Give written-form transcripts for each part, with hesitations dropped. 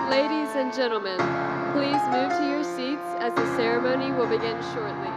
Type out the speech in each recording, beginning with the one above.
Ladies and gentlemen, please move to your seats as the ceremony will begin shortly.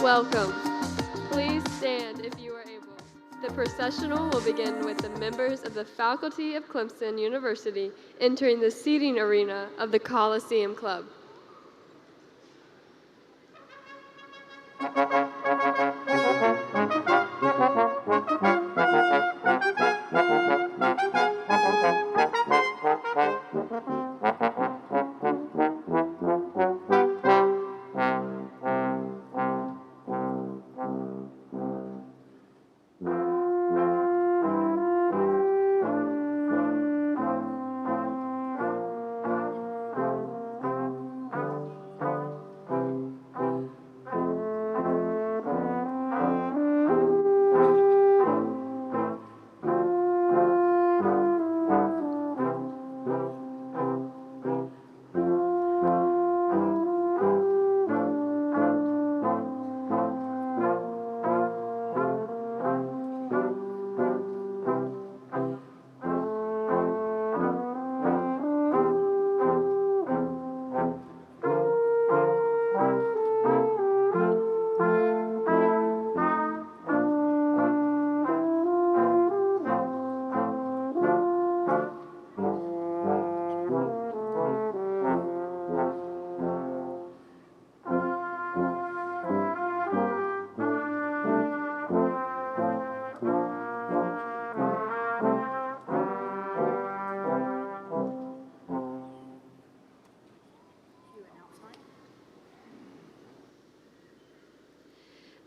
Welcome. Please stand if you are able. The processional will begin with the members of the faculty of Clemson University entering the seating arena of the Coliseum Club.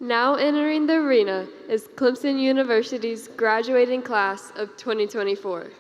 Now entering the arena is Clemson University's graduating class of 2024.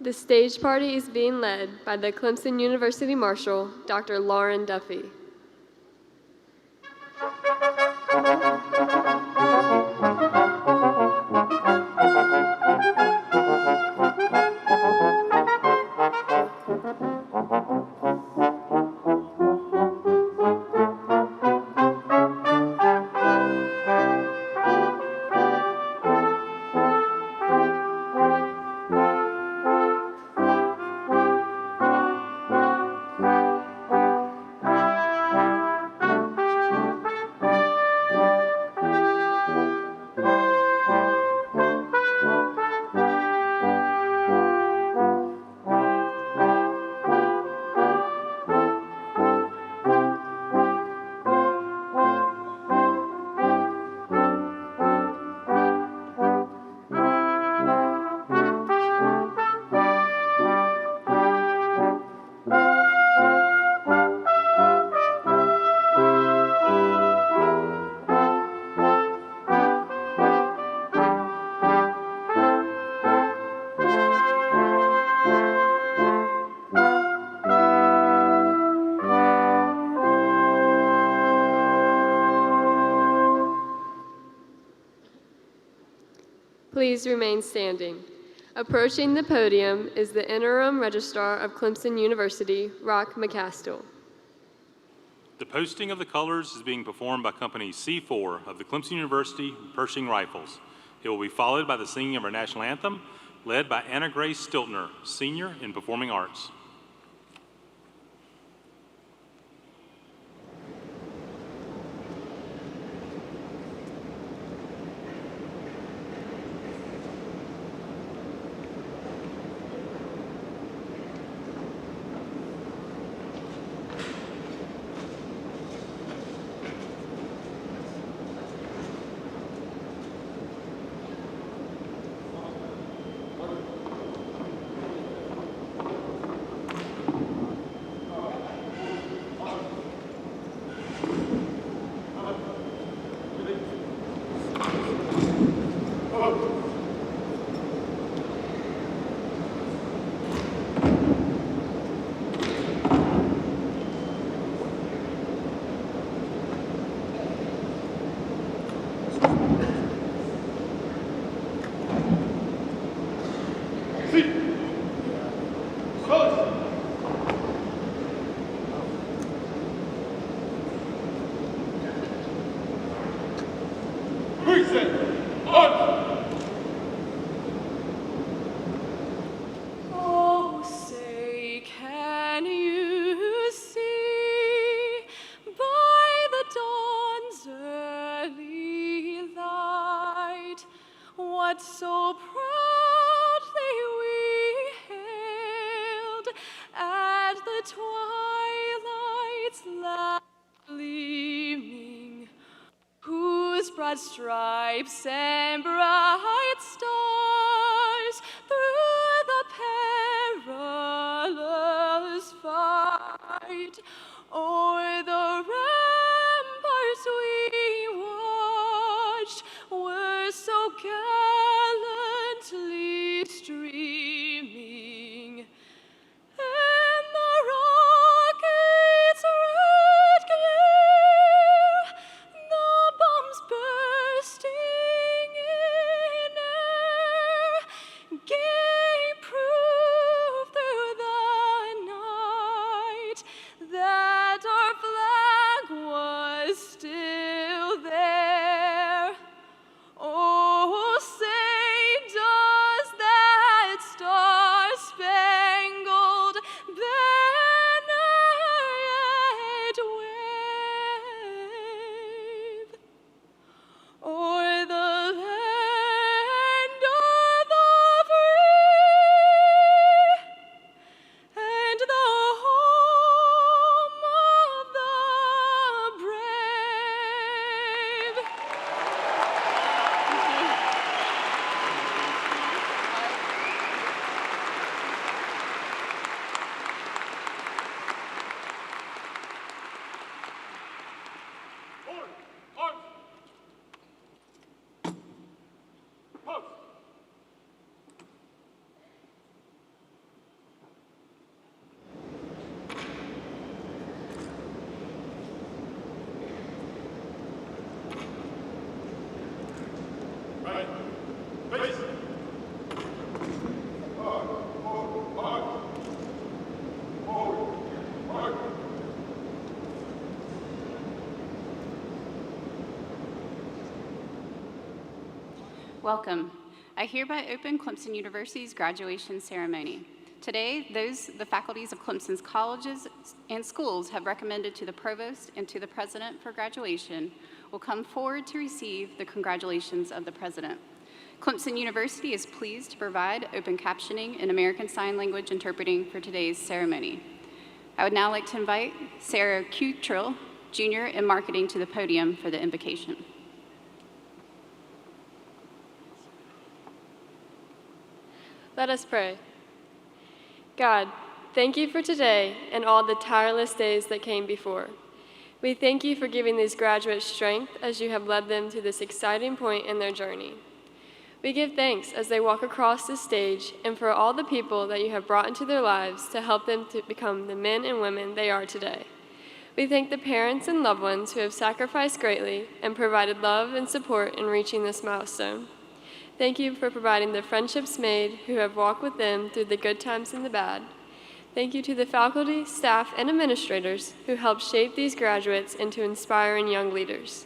The stage party is being led by the Clemson University Marshal, Dr. Lauren Duffy. Please remain standing. Approaching the podium is the Interim Registrar of Clemson University, Rock McCastill. The posting of the colors is being performed by Company C4 of the Clemson University Pershing Rifles. It will be followed by the singing of our national anthem, led by Anna Grace Stiltner, Senior in Performing Arts. Oh, say, can you see by the dawn's early light what so proudly we hailed at the twilight's last gleaming, whose broad stripes and bright stars through the perilous fight o'er the ramparts we watched were so gallantly streaming. And the rocket's red glare, the bombs bursting in air, gave proof through the night that our flag Welcome. I hereby open Clemson University's graduation ceremony. Today, the faculties of Clemson's colleges and schools have recommended to the provost and to the president for graduation will come forward to receive the congratulations of the president. Clemson University is pleased to provide open captioning and American Sign Language interpreting for today's ceremony. I would now like to invite Sarah Cutrill, Junior in Marketing, to the podium for the invocation. Let us pray. God, thank you for today and all the tireless days that came before. We thank you for giving these graduates strength as you have led them to this exciting point in their journey. We give thanks as they walk across this stage and for all the people that you have brought into their lives to help them to become the men and women they are today. We thank the parents and loved ones who have sacrificed greatly and provided love and support in reaching this milestone. Thank you for providing the friendships made who have walked with them through the good times and the bad. Thank you to the faculty, staff, and administrators who helped shape these graduates into inspiring young leaders.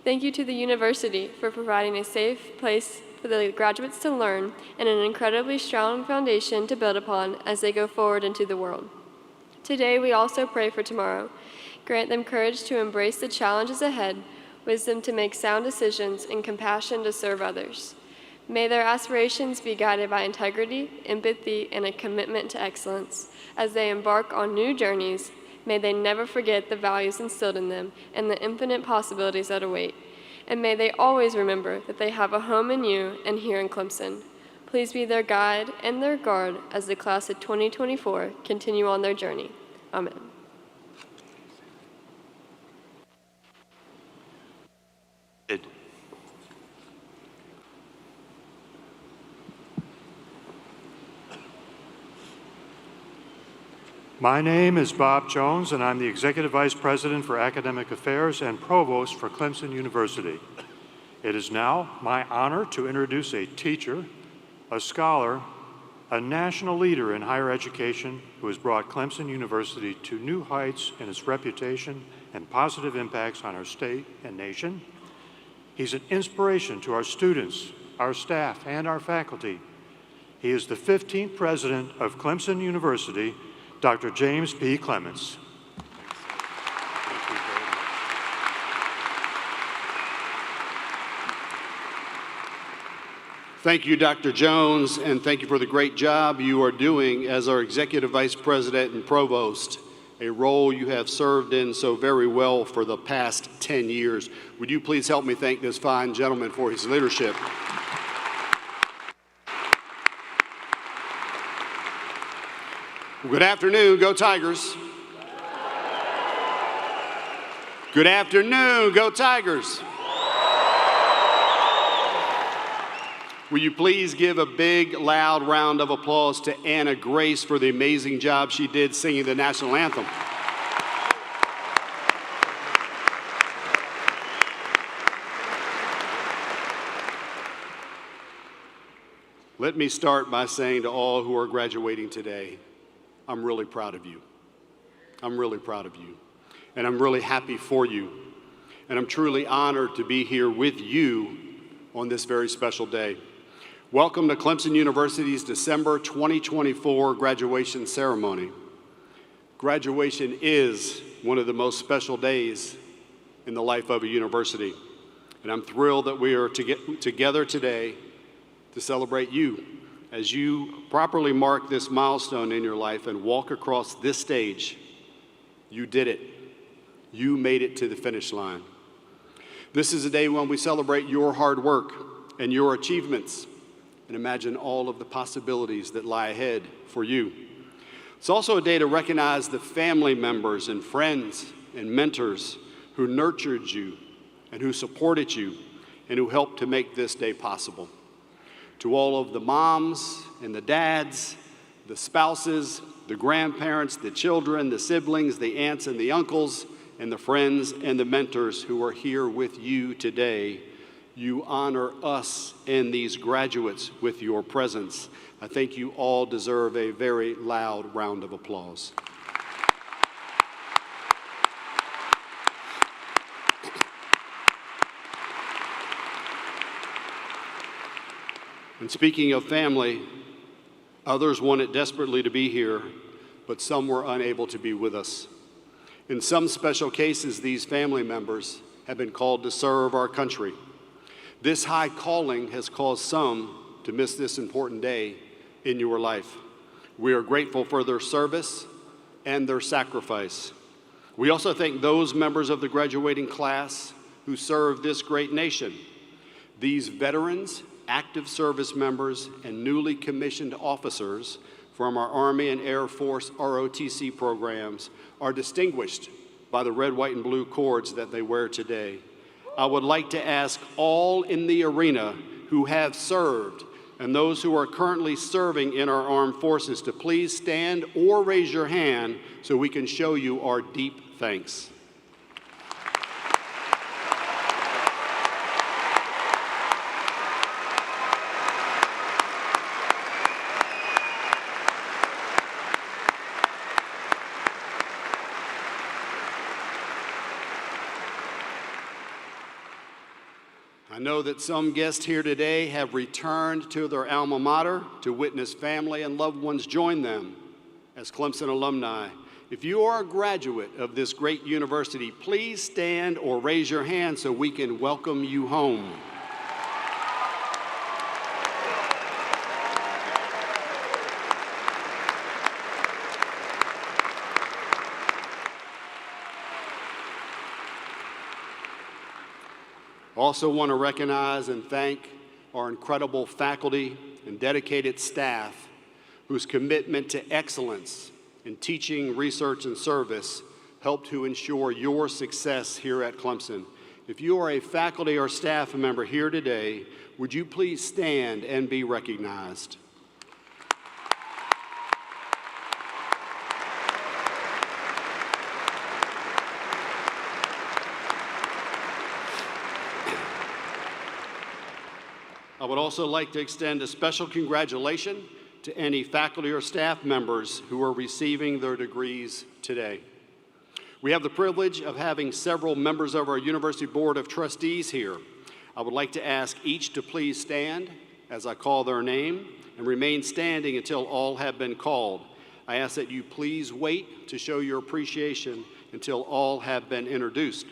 Thank you to the university for providing a safe place for the graduates to learn and an incredibly strong foundation to build upon as they go forward into the world. Today, we also pray for tomorrow. Grant them courage to embrace the challenges ahead, wisdom to make sound decisions, and compassion to serve others. May their aspirations be guided by integrity, empathy, and a commitment to excellence. As they embark on new journeys, may they never forget the values instilled in them and the infinite possibilities that await. And may they always remember that they have a home in you and here in Clemson. Please be their guide and their guard as the class of 2024 continue on their journey. Amen. My name is Bob Jones, and I'm the Executive Vice President for Academic Affairs and Provost for Clemson University. It is now my honor to introduce a teacher, a scholar, a national leader in higher education who has brought Clemson University to new heights in its reputation and positive impacts on our state and nation. He's an inspiration to our students, our staff, and our faculty. He is the 15th president of Clemson University, Dr. James P. Clements. Thank you, Dr. Jones, and thank you for the great job you are doing as our Executive Vice President and Provost, a role you have served in so very well for the past 10 years. Would you please help me thank this fine gentleman for his leadership? Good afternoon, go Tigers. Good afternoon, go Tigers. Will you please give a big, loud round of applause to Anna Grace for the amazing job she did singing the national anthem. Let me start by saying to all who are graduating today, I'm really proud of you. I'm really proud of you. And I'm really happy for you. And I'm truly honored to be here with you on this very special day. Welcome to Clemson University's December 2024 graduation ceremony. Graduation is one of the most special days in the life of a university. And I'm thrilled that we are together today to celebrate you as you properly mark this milestone in your life and walk across this stage. You did it. You made it to the finish line. This is a day when we celebrate your hard work and your achievements and imagine all of the possibilities that lie ahead for you. It's also a day to recognize the family members and friends and mentors who nurtured you and who supported you and who helped to make this day possible. To all of the moms and the dads, the spouses, the grandparents, the children, the siblings, the aunts and the uncles, and the friends and the mentors who are here with you today, You honor us and these graduates with your presence. I think you all deserve a very loud round of applause. And speaking of family, others wanted desperately to be here, but some were unable to be with us. In some special cases, these family members have been called to serve our country. This high calling has caused some to miss this important day in your life. We are grateful for their service and their sacrifice. We also thank those members of the graduating class who serve this great nation. These veterans, active service members, and newly commissioned officers from our Army and Air Force ROTC programs are distinguished by the red, white, and blue cords that they wear today. I would like to ask all in the arena who have served and those who are currently serving in our armed forces to please stand or raise your hand so we can show you our deep thanks. I know that some guests here today have returned to their alma mater to witness family and loved ones join them as Clemson alumni. If you are a graduate of this great university, please stand or raise your hand so we can welcome you home. Also want to recognize and thank our incredible faculty and dedicated staff whose commitment to excellence in teaching, research, and service helped to ensure your success here at Clemson. If you are a faculty or staff member here today, would you please stand and be recognized? I would also like to extend a special congratulations to any faculty or staff members who are receiving their degrees today. We have the privilege of having several members of our University Board of Trustees here. I would like to ask each to please stand as I call their name and remain standing until all have been called. I ask that you please wait to show your appreciation until all have been introduced.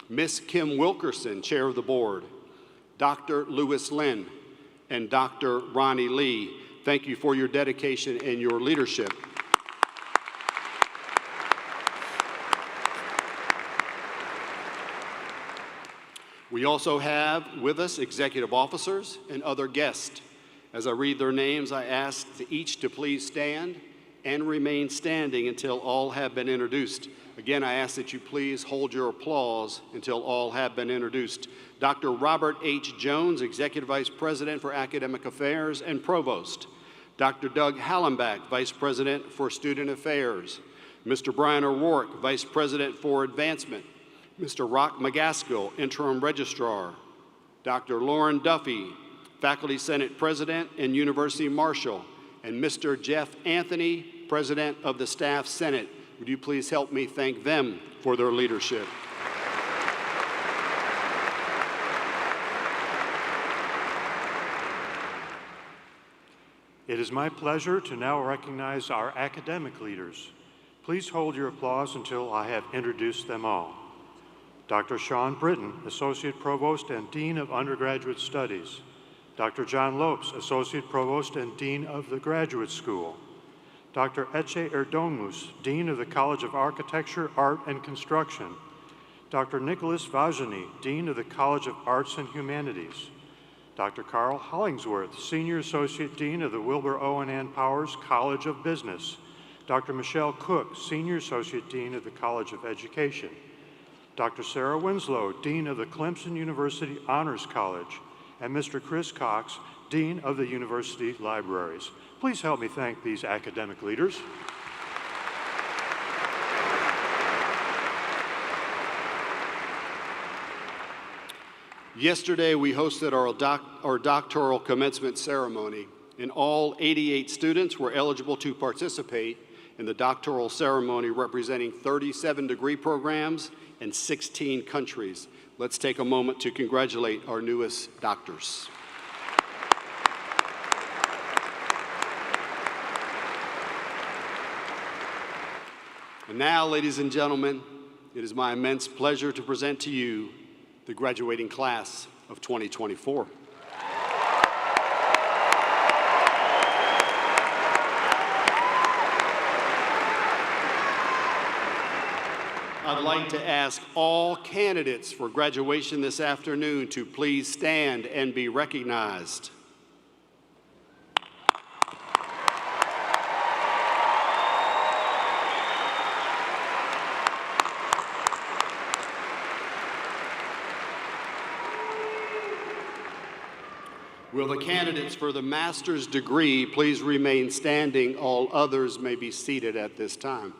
Miss Kim Wilkerson, Chair of the Board, Dr. Lewis Lynn, and Dr. Ronnie Lee, thank you for your dedication and your leadership. We also have with us executive officers and other guests. As I read their names, I ask each to please stand and remain standing until all have been introduced. Again, I ask that you please hold your applause until all have been introduced. Dr. Robert H. Jones, Executive Vice President for Academic Affairs and Provost. Dr. Doug Hallenbach, Vice President for Student Affairs. Mr. Brian O'Rourke, Vice President for Advancement. Mr. Rock McGaskill, Interim Registrar. Dr. Lauren Duffy, Faculty Senate President and University Marshal. And Mr. Jeff Anthony, President of the Staff Senate. Would you please help me thank them for their leadership? It is my pleasure to now recognize our academic leaders. Please hold your applause until I have introduced them all. Dr. Sean Britton, Associate Provost and Dean of Undergraduate Studies. Dr. John Lopes, Associate Provost and Dean of the Graduate School. Dr. Etche Erdomus, Dean of the College of Architecture, Art, and Construction. Dr. Nicholas Vajani, Dean of the College of Arts and Humanities. Dr. Carl Hollingsworth, Senior Associate Dean of the Wilbur Owen Ann Powers College of Business. Dr. Michelle Cook, Senior Associate Dean of the College of Education. Dr. Sarah Winslow, Dean of the Clemson University Honors College. And Mr. Chris Cox, Dean of the University Libraries. Please help me thank these academic leaders. Yesterday, we hosted our doctoral commencement ceremony, and all 88 students were eligible to participate in the doctoral ceremony representing 37 degree programs in 16 countries. Let's take a moment to congratulate our newest doctors. And now, ladies and gentlemen, it is my immense pleasure to present to you the graduating class of 2024. I'd like to ask all candidates for graduation this afternoon to please stand and be recognized. Will the candidates for the master's degree please remain standing? All others may be seated at this time.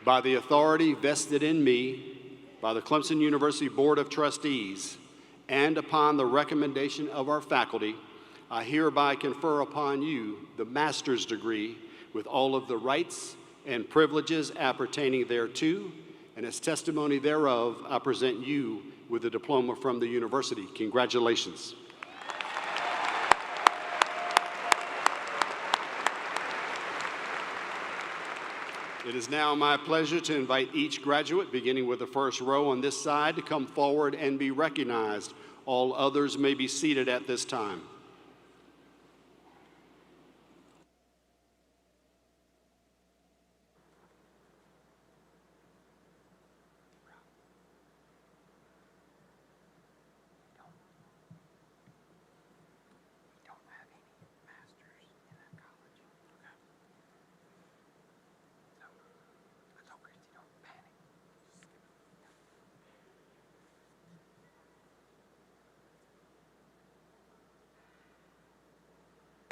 By the authority vested in me by the Clemson University Board of Trustees and upon the recommendation of our faculty, I hereby confer upon you the master's degree with all of the rights and privileges appertaining thereto, and as testimony thereof, I present you with a diploma from the university. Congratulations. It is now my pleasure to invite each graduate, beginning with the first row on this side, to come forward and be recognized. All others may be seated at this time.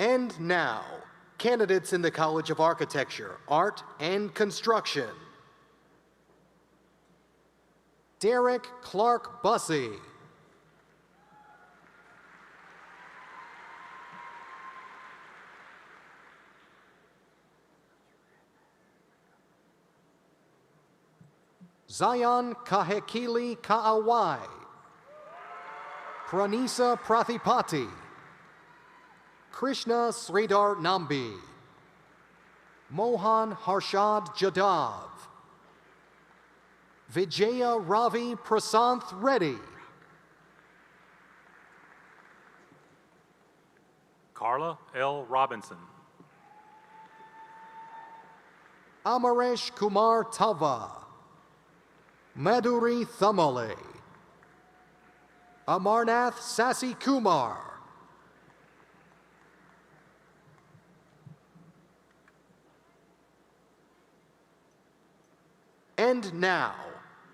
And now, candidates in the College of Architecture, Art, and Construction. Derek Clark Bussey. Zion Kahekili Kaawai. Pranisa Prathipati. Krishna Sridhar Nambi. Mohan Harshad Jadhav. Vijaya Ravi Prasanth Reddy. Carla L. Robinson. Amaresh Kumar Tava. Madhuri Thamale. Amarnath Sasi Kumar. And now,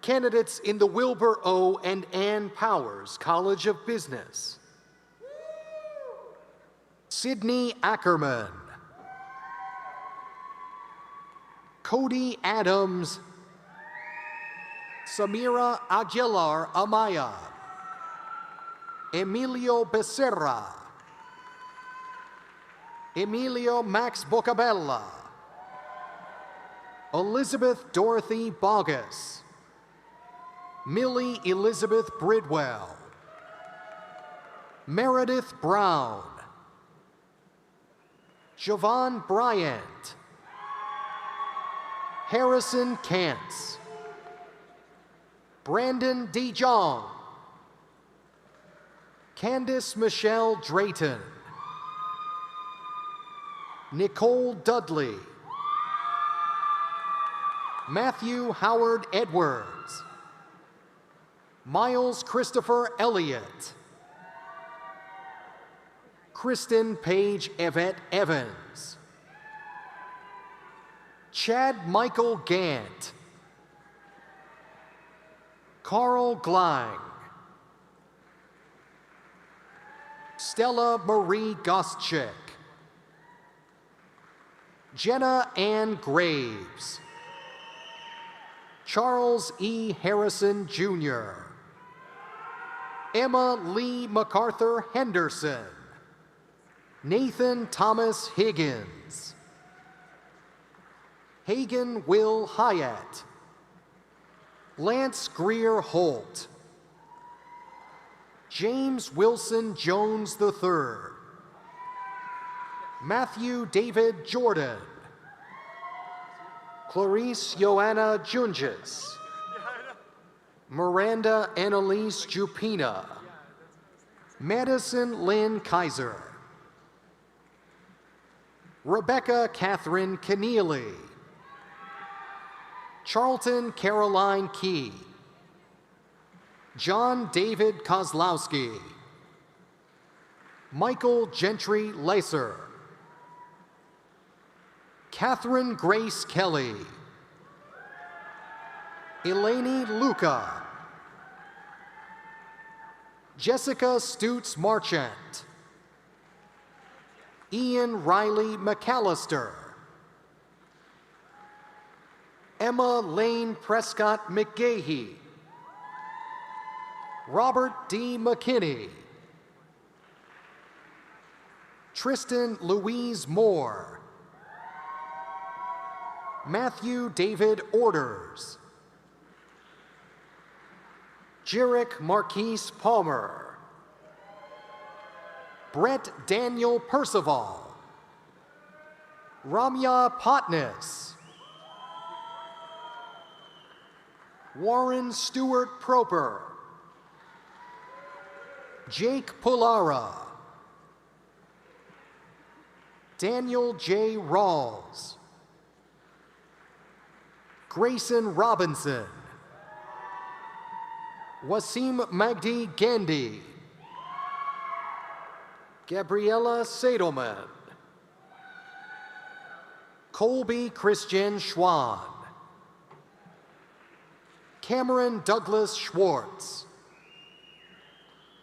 candidates in the Wilbur O. and Ann Powers College of Business. Sydney Ackerman. Cody Adams. Samira Aguilar Amaya. Emilio Becerra. Emilio Max Bocabella. Elizabeth Dorothy Bogus. Millie Elizabeth Bridwell. Meredith Brown. Javon Bryant. Harrison Kantz. Brandon DeJong. Candice Michelle Drayton. Nicole Dudley. Matthew Howard Edwards. Miles Christopher Elliott. Kristen Paige Yvette Evans. Chad Michael Gant. Carl Glang. Stella Marie Goschek. Jenna Ann Graves, Charles E. Harrison, Jr., Emma Lee MacArthur Henderson, Nathan Thomas Higgins, Hagan Will Hyatt, Lance Greer Holt, James Wilson Jones III, Matthew David Jordan, Clarice Joanna Junges, Miranda Annalise Jupina, Madison Lynn Kaiser, Rebecca Catherine Keneally, Charlton Caroline Key, John David Kozlowski, Michael Gentry Lacer, Catherine Grace Kelly, Eleni Luca, Jessica Stutz Marchant, Ian Riley McAllister, Emma Lane Prescott McGahee, Robert D. McKinney, Tristan Louise Moore, Matthew David Orders, Jarek Marquise Palmer, Brett Daniel Percival, Ramya Potnis, Warren Stewart Proper, Jake Pulara, Daniel J. Rawls, Grayson Robinson, Wasim Magdi Gandhi, Gabriella Sadelman, Colby Christian Schwan, Cameron Douglas Schwartz,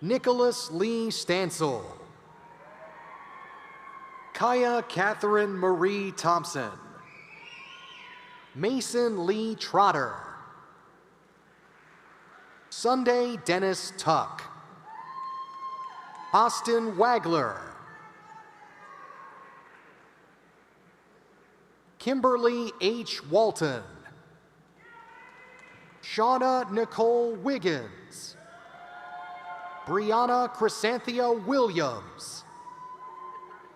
Nicholas Lee Stansel, Kaya Catherine Marie Thompson, Mason Lee Trotter, Sunday Dennis Tuck, Austin Wagler, Kimberly H. Walton, Shauna Nicole Wiggins, Brianna Chrysanthia Williams,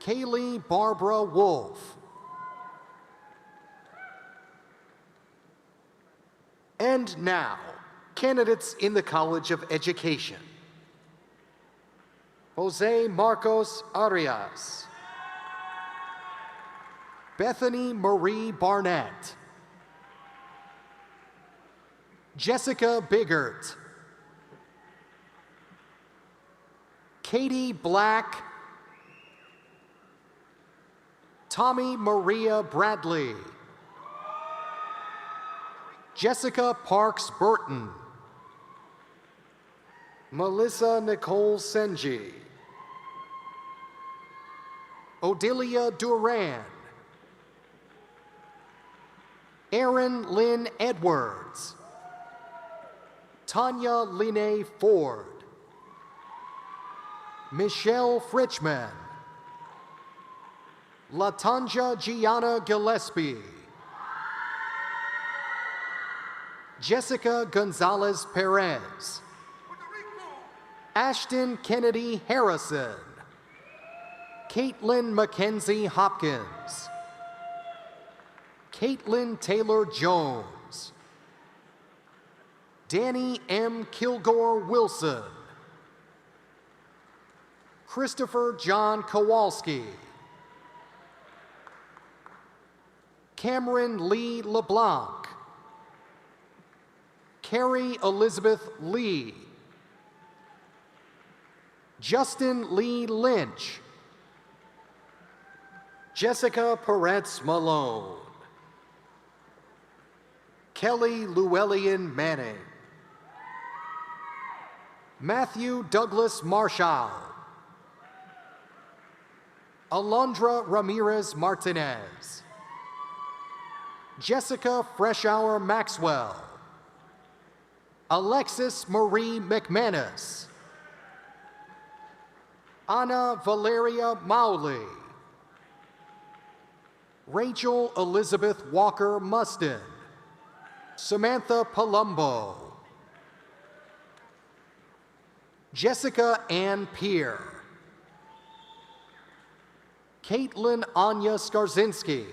Kaylee Barbara Wolf. And now, candidates in the College of Education. Jose Marcos Arias, Bethany Marie Barnett, Jessica Biggert, Katie Black, Tommy Maria Bradley, Jessica Parks Burton, Melissa Nicole Senji, Odilia Duran, Erin Lynn Edwards, Tanya Line Ford, Michelle Fritchman, Latanja Gianna Gillespie, Jessica Gonzalez Perez, Ashton Kennedy Harrison, Caitlin Mackenzie Hopkins, Caitlin Taylor Jones, Danny M. Kilgore Wilson, Christopher John Kowalski, Cameron Lee LeBlanc, Carrie Elizabeth Lee, Justin Lee Lynch, Jessica Peretz Malone, Kelly Llewellyn Manning, Matthew Douglas Marshall, Alondra Ramirez Martinez, Jessica Freshour Maxwell, Alexis Marie McManus, Anna Valeria Mowley, Rachel Elizabeth Walker Mustin, Samantha Palumbo, Jessica Ann Peer, Caitlin Anya Skarzinski,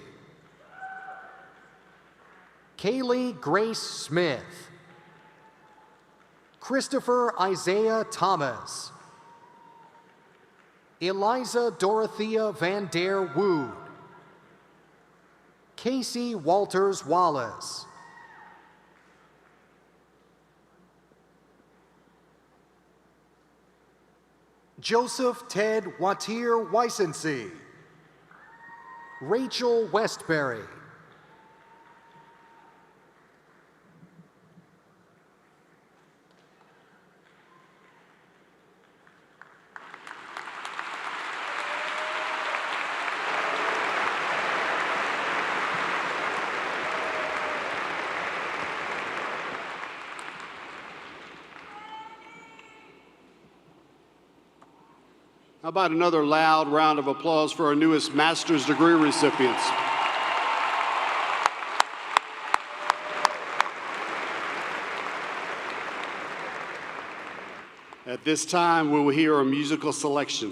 Kaylee Grace Smith, Christopher Isaiah Thomas, Eliza Dorothea Van Der Wood, Casey Walters Wallace, Joseph Ted Watir Weissensee, Rachel Westbury, How about another loud round of applause for our newest master's degree recipients? At this time, we will hear a musical selection.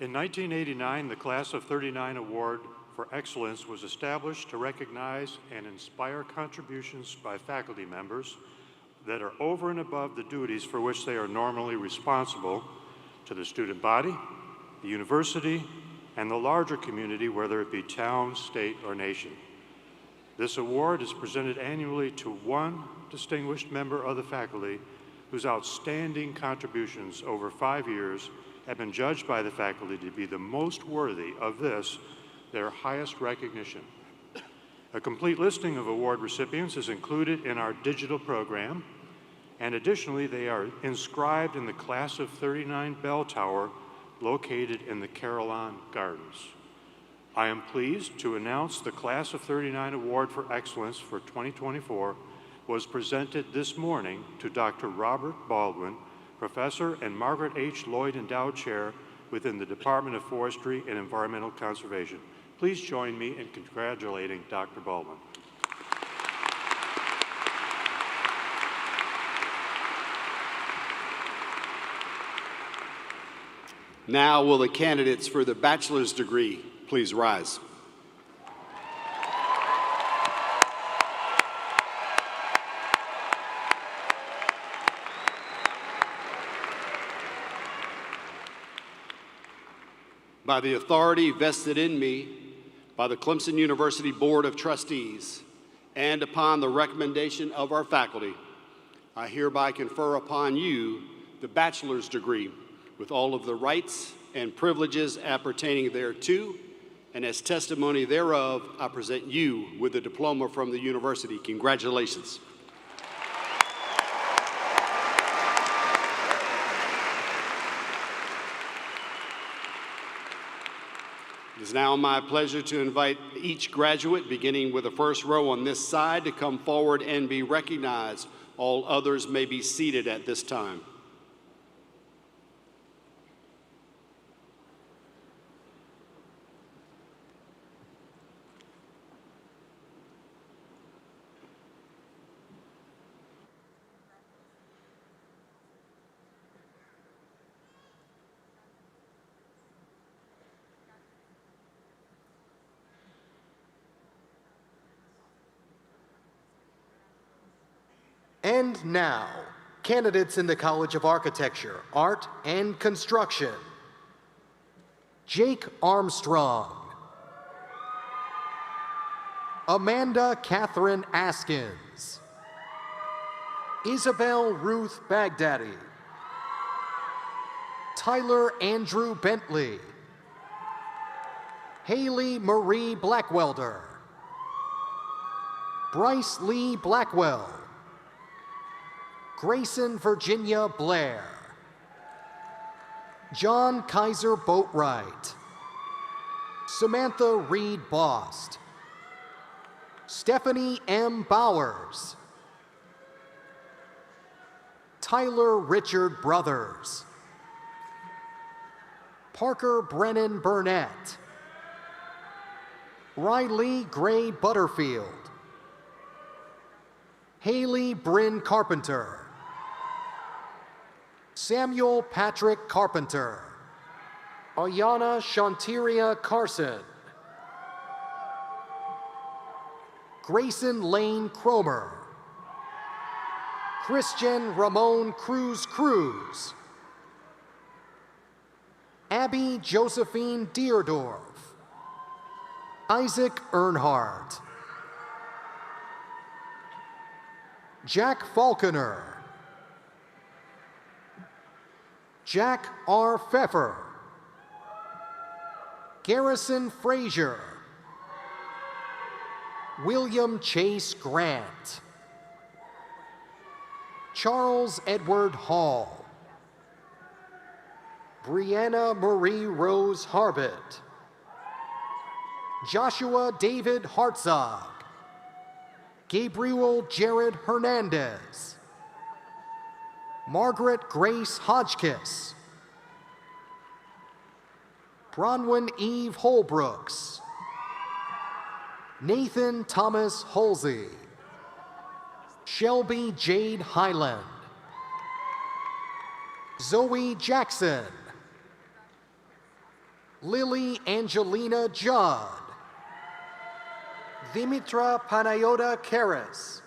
In 1989, the Class of '39 Award for Excellence was established to recognize and inspire contributions by faculty members that are over and above the duties for which they are normally responsible to the student body, the university, and the larger community, whether it be town, state, or nation. This award is presented annually to one distinguished member of the faculty whose outstanding contributions over 5 years have been judged by the faculty to be the most worthy of this, their highest recognition. A complete listing of award recipients is included in our digital program, and additionally, they are inscribed in the Class of '39 bell tower located in the Carillon Gardens. I am pleased to announce the Class of '39 Award for Excellence for 2024 was presented this morning to Dr. Robert Baldwin, Professor and Margaret H. Lloyd Endowed Chair within the Department of Forestry and Environmental Conservation. Please join me in congratulating Dr. Bowman. Now will the candidates for the bachelor's degree please rise. By the authority vested in me by the Clemson University Board of Trustees and upon the recommendation of our faculty, I hereby confer upon you the bachelor's degree with all of the rights and privileges appertaining thereto, and as testimony thereof, I present you with a diploma from the university. Congratulations. It is now my pleasure to invite each graduate, beginning with the first row on this side, to come forward and be recognized. All others may be seated at this time. And now, candidates in the College of Architecture, Art, and Construction. Jake Armstrong. Amanda Catherine Askins. Isabel Ruth Baghdadi. Tyler Andrew Bentley. Haley Marie Blackwelder. Bryce Lee Blackwell. Grayson Virginia Blair. John Kaiser Boatwright. Samantha Reed Bost. Stephanie M. Bowers. Tyler Richard Brothers. Parker Brennan Burnett. Riley Gray Butterfield. Haley Bryn Carpenter. Samuel Patrick Carpenter. Ayana Shantiria Carson. Grayson Lane Cromer. Christian Ramon Cruz Cruz. Abby Josephine Deerdorf. Isaac Earnhardt. Jack Falconer. Jack R. Pfeffer. Garrison Frazier. William Chase Grant. Charles Edward Hall. Brianna Marie Rose Harbit. Joshua David Hartzog. Gabriel Jared Hernandez. Margaret Grace Hodgkiss. Bronwyn Eve Holbrooks. Nathan Thomas Holsey. Shelby Jade Highland. Zoe Jackson. Lily Angelina Judd. Dimitra Panayota Karas.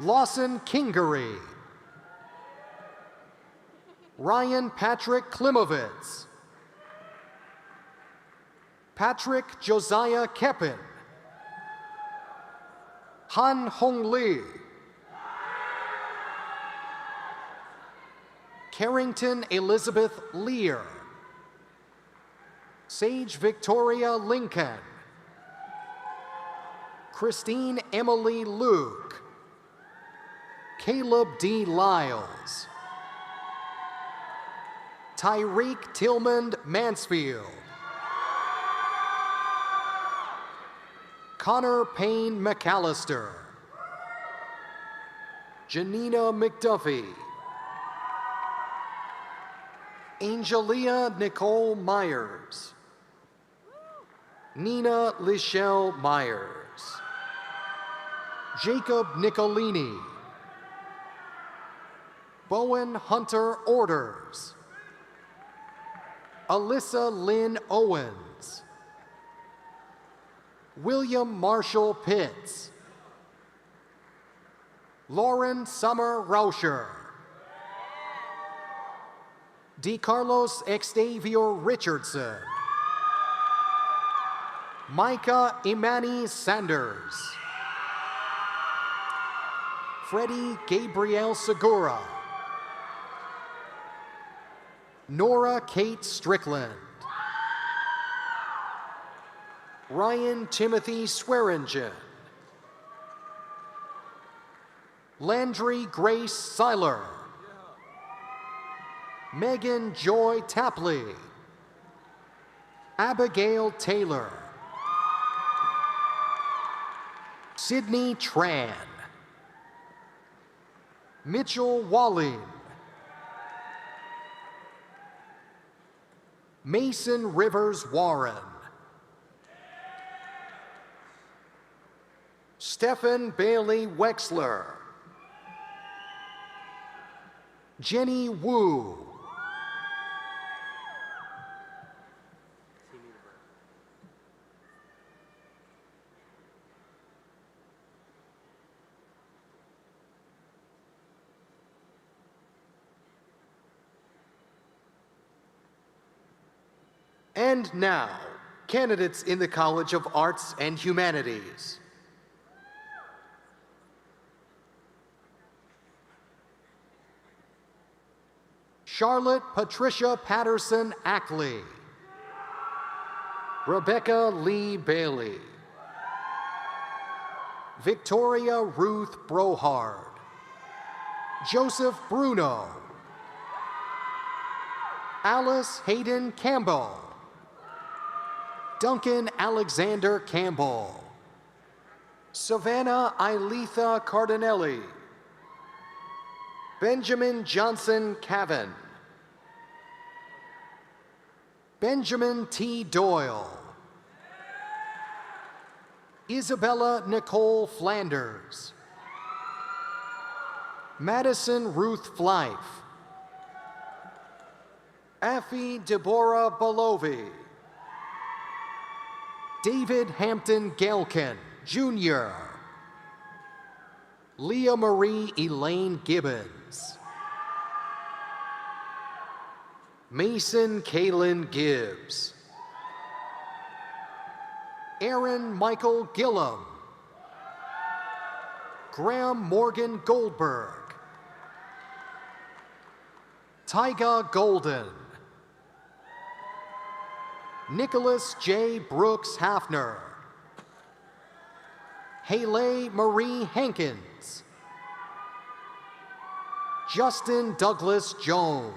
Lawson Kingery. Ryan Patrick Klimovitz. Patrick Josiah Keppen. Han Hong Lee. Carrington Elizabeth Lear. Sage Victoria Lincoln. Christine Emily Luke. Caleb D. Lyles. Tyreek Tillman Mansfield. Connor Payne McAllister. Janina McDuffie. Angelia Nicole Myers. Nina Lichelle Myers. Jacob Nicolini. Bowen Hunter Orders. Alyssa Lynn Owens. William Marshall Pitts. Lauren Summer Rauscher. DeCarlos Xavier Richardson. Micah Imani Sanders. Freddie Gabriel Segura. Nora Kate Strickland. Ryan Timothy Swearingen. Landry Grace Seiler. Megan Joy Tapley. Abigail Taylor. Sydney Tran. Mitchell Walling. Mason Rivers Warren. Stephen Bailey Wexler. Jenny Wu. And now, candidates in the College of Arts and Humanities. Charlotte Patricia Patterson Ackley. Rebecca Lee Bailey. Victoria Ruth Brohard. Joseph Bruno. Alice Hayden Campbell. Duncan Alexander Campbell. Savannah Ilitha Cardinelli. Benjamin Johnson Cavan. Benjamin T. Doyle. Isabella Nicole Flanders. Madison Ruth Flife. Affy Deborah Balovi. David Hampton Gelkin, Jr. Leah Marie Elaine Gibbons. Mason Kaylin Gibbs. Aaron Michael Gillum. Graham Morgan Goldberg. Tyga Golden. Nicholas J. Brooks Hafner. Haley Marie Hankins. Justin Douglas Jones.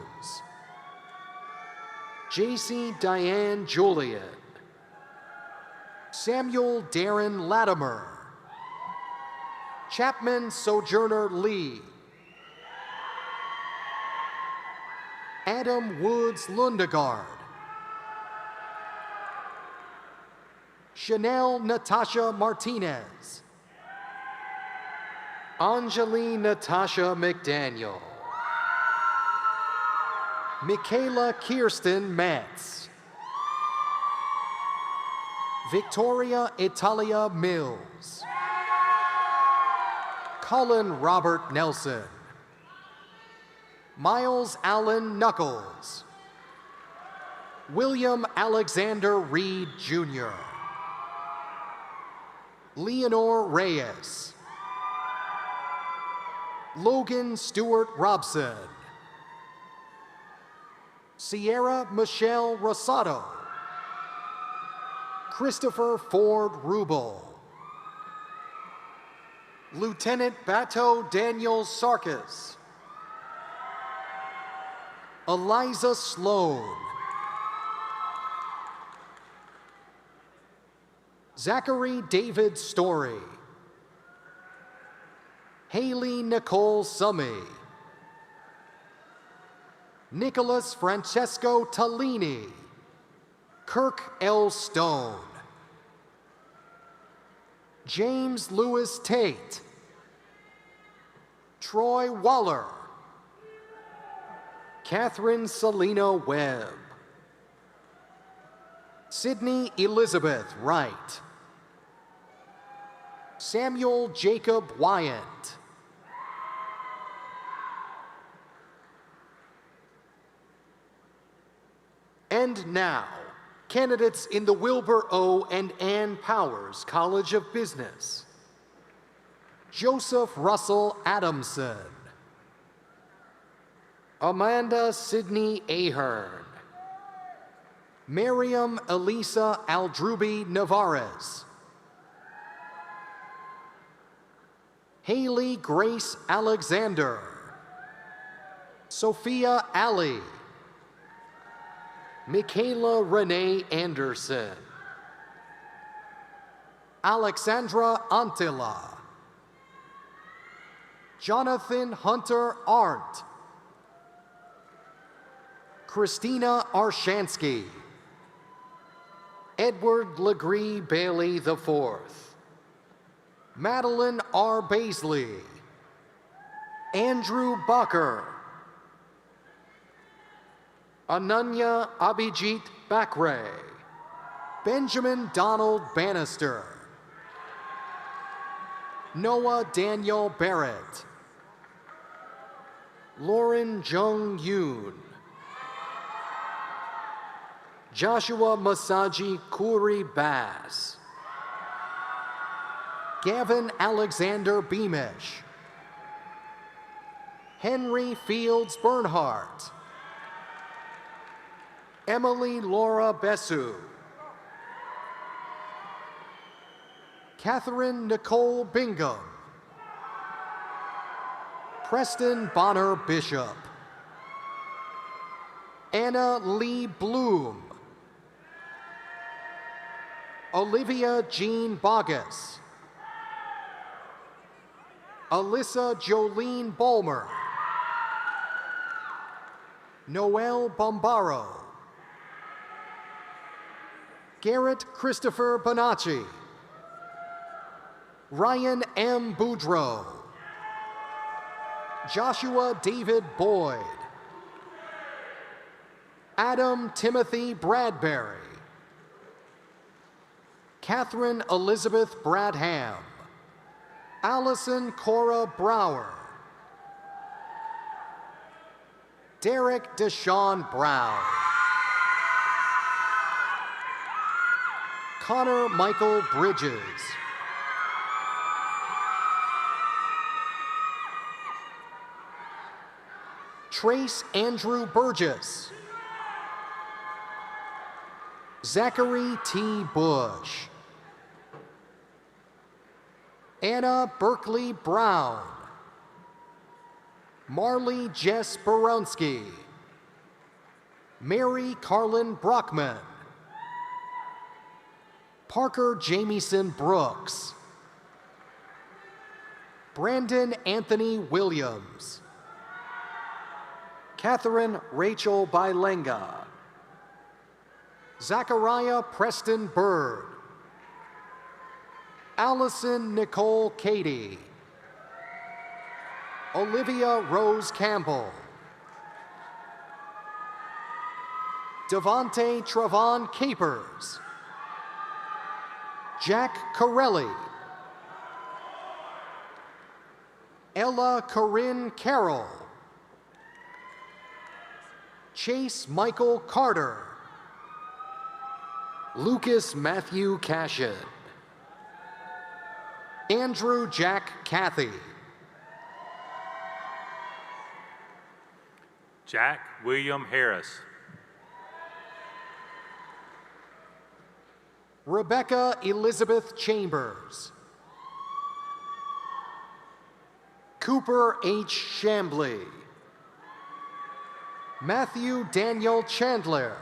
JC Diane Julian. Samuel Darren Latimer. Chapman Sojourner Lee. Adam Woods Lundegard. Chanel Natasha Martinez. Anjali Natasha McDaniel. Michaela Kirsten Metz. Victoria Italia Mills. Cullen Robert Nelson. Miles Allen Knuckles. William Alexander Reed, Jr. Leonore Reyes. Logan Stewart Robson. Sierra Michelle Rosado. Christopher Ford Rubel. Lieutenant Bateau Daniel Sarkis. Eliza Sloan. Zachary David Story. Haley Nicole Summey. Nicholas Francesco Tallini, Kirk L. Stone, James Lewis Tate, Troy Waller, Catherine Selena Webb, Sydney Elizabeth Wright, Samuel Jacob Wyant, and now, candidates in the Wilbur O. and Ann Powers College of Business. Joseph Russell Adamson, Amanda Sidney Ahern, Miriam Elisa Aldrubi Navarez, Haley Grace Alexander, Sophia Ali, Michaela Renee Anderson, Alexandra Antilla, Jonathan Hunter Arndt, Christina Arshansky, Edward Legree Bailey IV, Madeline R. Baisley, Andrew Bucker, Ananya Abhijit Bakre, Benjamin Donald Bannister, Noah Daniel Barrett, Lauren Jung Yoon, Joshua Masaji Kuri Bass, Gavin Alexander Beamish, Henry Fields Bernhardt, Emily Laura Bessu, Catherine Nicole Bingham, Preston Bonner Bishop, Anna Lee Bloom, Olivia Jean Bogus, Alyssa Jolene Bolmer, Noel Bombaro, Garrett Christopher Bonacci, Ryan M. Boudreau, Joshua David Boyd, Adam Timothy Bradbury, Catherine Elizabeth Bradham, Allison Cora Brower, Derek Deshawn Brown, Connor Michael Bridges, Trace Andrew Burgess, Zachary T. Bush, Anna Berkeley Brown, Marley Jess Boronsky, Mary Carlin Brockman, Parker Jamieson Brooks, Brandon Anthony Williams, Catherine Rachel Bilenga, Zachariah Preston Bird, Allison Nicole Cady, Olivia Rose Campbell, Devontae Travon Capers, Jack Corelli, Ella Corinne Carroll, Chase Michael Carter, Lucas Matthew Cashin, Andrew Jack Cathy, Jack William Harris, Rebecca Elizabeth Chambers, Cooper H. Shambly, Matthew Daniel Chandler,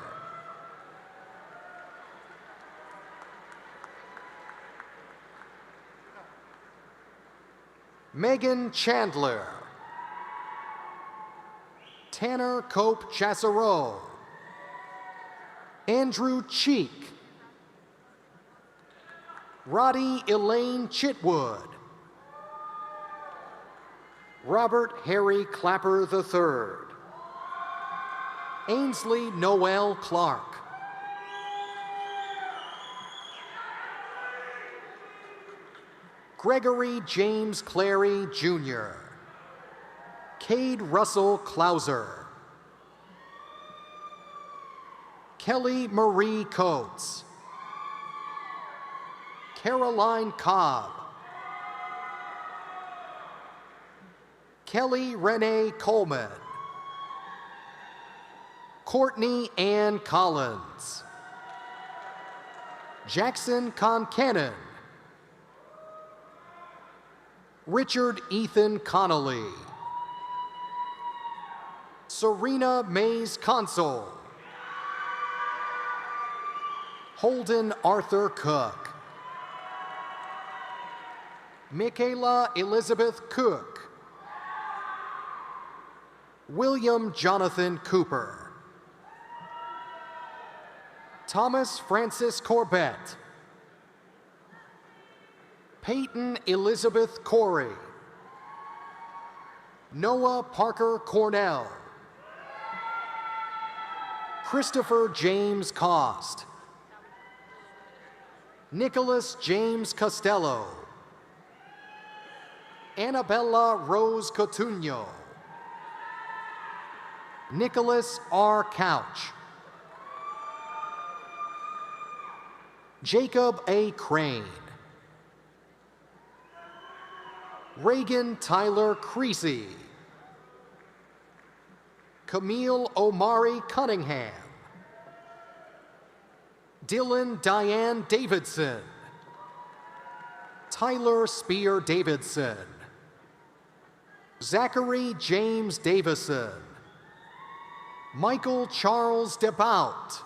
Megan Chandler, Tanner Cope Chassereau, Andrew Cheek, Roddy Elaine Chitwood, Robert Harry Clapper III, Ainsley Noel Clark, Gregory James Clary Jr., Cade Russell Clauser, Kelly Marie Coates, Caroline Cobb, Kelly Renee Coleman, Courtney Ann Collins, Jackson Concannon, Richard Ethan Connolly, Serena Mays Console, Holden Arthur Cook, Michaela Elizabeth Cook, William Jonathan Cooper, Thomas Francis Corbett, Peyton Elizabeth Corey, Noah Parker Cornell, Christopher James Cost, Nicholas James Costello, Annabella Rose Cotuno, Nicholas R. Couch, Jacob A. Crane, Reagan Tyler Creasy, Camille Omari Cunningham, Dylan Diane Davidson, Tyler Spear Davidson, Zachary James Davison, Michael Charles DeBout,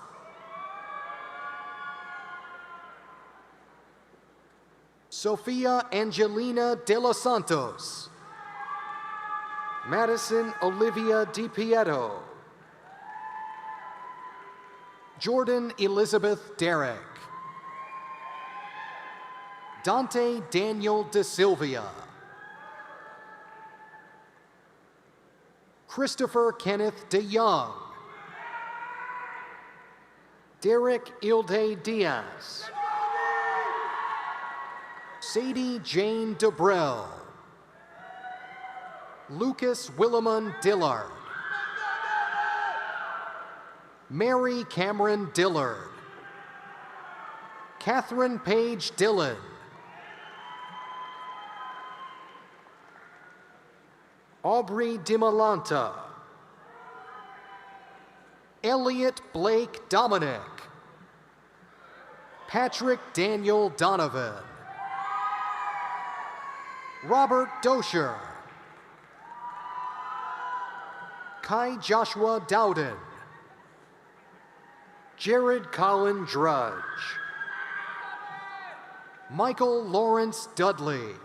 Sophia Angelina De Los Santos, Madison Olivia DiPietro, Jordan Elizabeth Derrick, Dante Daniel De Silvia, Christopher Kenneth DeYoung, Derek Ilde Diaz, Sadie Jane DeBrell, Lucas Williman Dillard, Mary Cameron Dillard, Catherine Page Dillon, Aubrey DiMalanta, Elliot Blake Dominic, Patrick Daniel Donovan, Robert Dosher, Kai Joshua Dowden, Jared Colin Drudge, Michael Lawrence Dudley,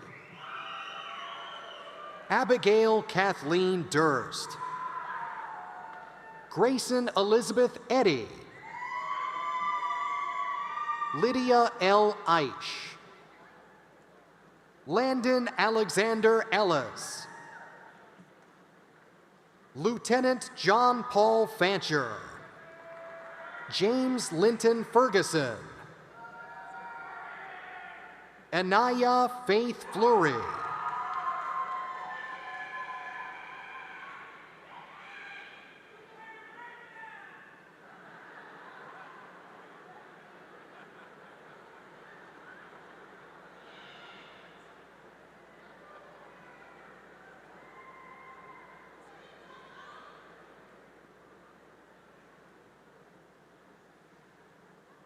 Abigail Kathleen Durst, Grayson Elizabeth Eddy, Lydia L. Eiche, Landon Alexander Ellis, Lieutenant John Paul Fancher, James Linton Ferguson, Anaya Faith Fleury,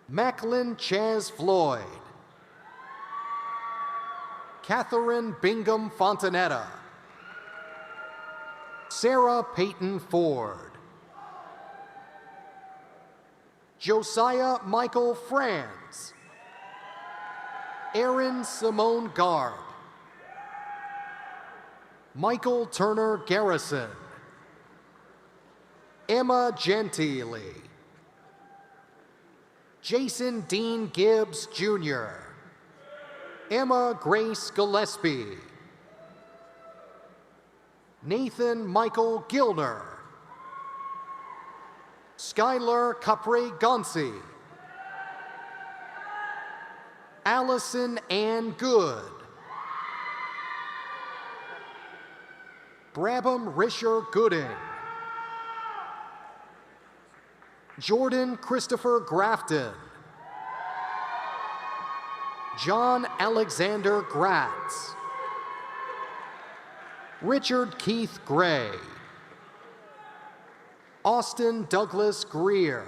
Macklin Chaz Floyd, Catherine Bingham Fontanetta, Sarah Peyton Ford, Josiah Michael Franz, Aaron Simone Garb, Michael Turner Garrison, Emma Gentili. Jason Dean Gibbs, Jr. Emma Grace Gillespie. Nathan Michael Gilner. Skylar Capre Gonsi. Allison Ann Good. Brabham Risher Gooding. Jordan Christopher Grafton. John Alexander Gratz. Richard Keith Gray. Austin Douglas Greer.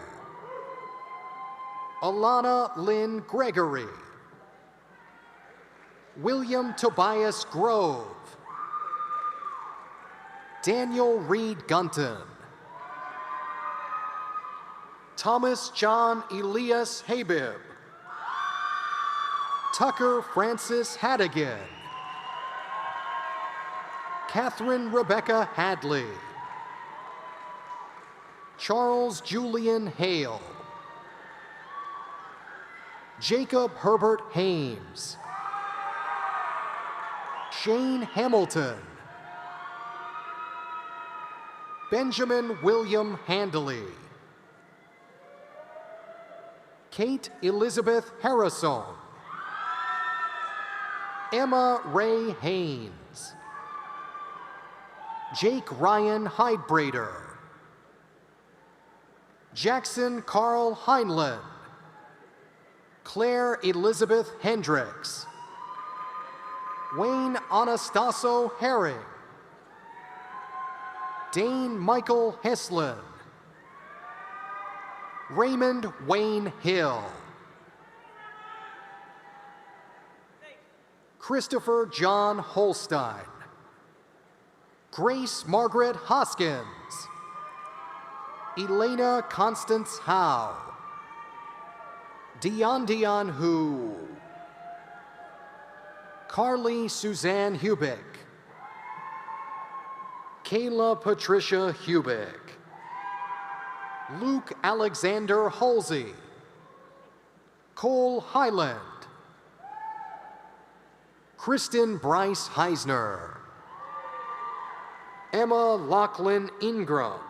Alana Lynn Gregory. William Tobias Grove. Daniel Reed Gunton. Thomas John Elias Habib. Tucker Francis Haddigan. Catherine Rebecca Hadley. Charles Julian Hale. Jacob Herbert Hames. Shane Hamilton. Benjamin William Handley. Kate Elizabeth Harrison. Emma Ray Haynes. Jake Ryan Heidbrader. Jackson Carl Heinlein. Claire Elizabeth Hendricks. Wayne Anastaso Herring. Dane Michael Heslin. Raymond Wayne Hill. Christopher John Holstein. Grace Margaret Hoskins. Elena Constance Howe. Dion Hu. Carly Suzanne Hubick. Kayla Patricia Hubick. Luke Alexander Halsey. Cole Highland. Kristen Bryce Heisner. Emma Lachlan Ingram.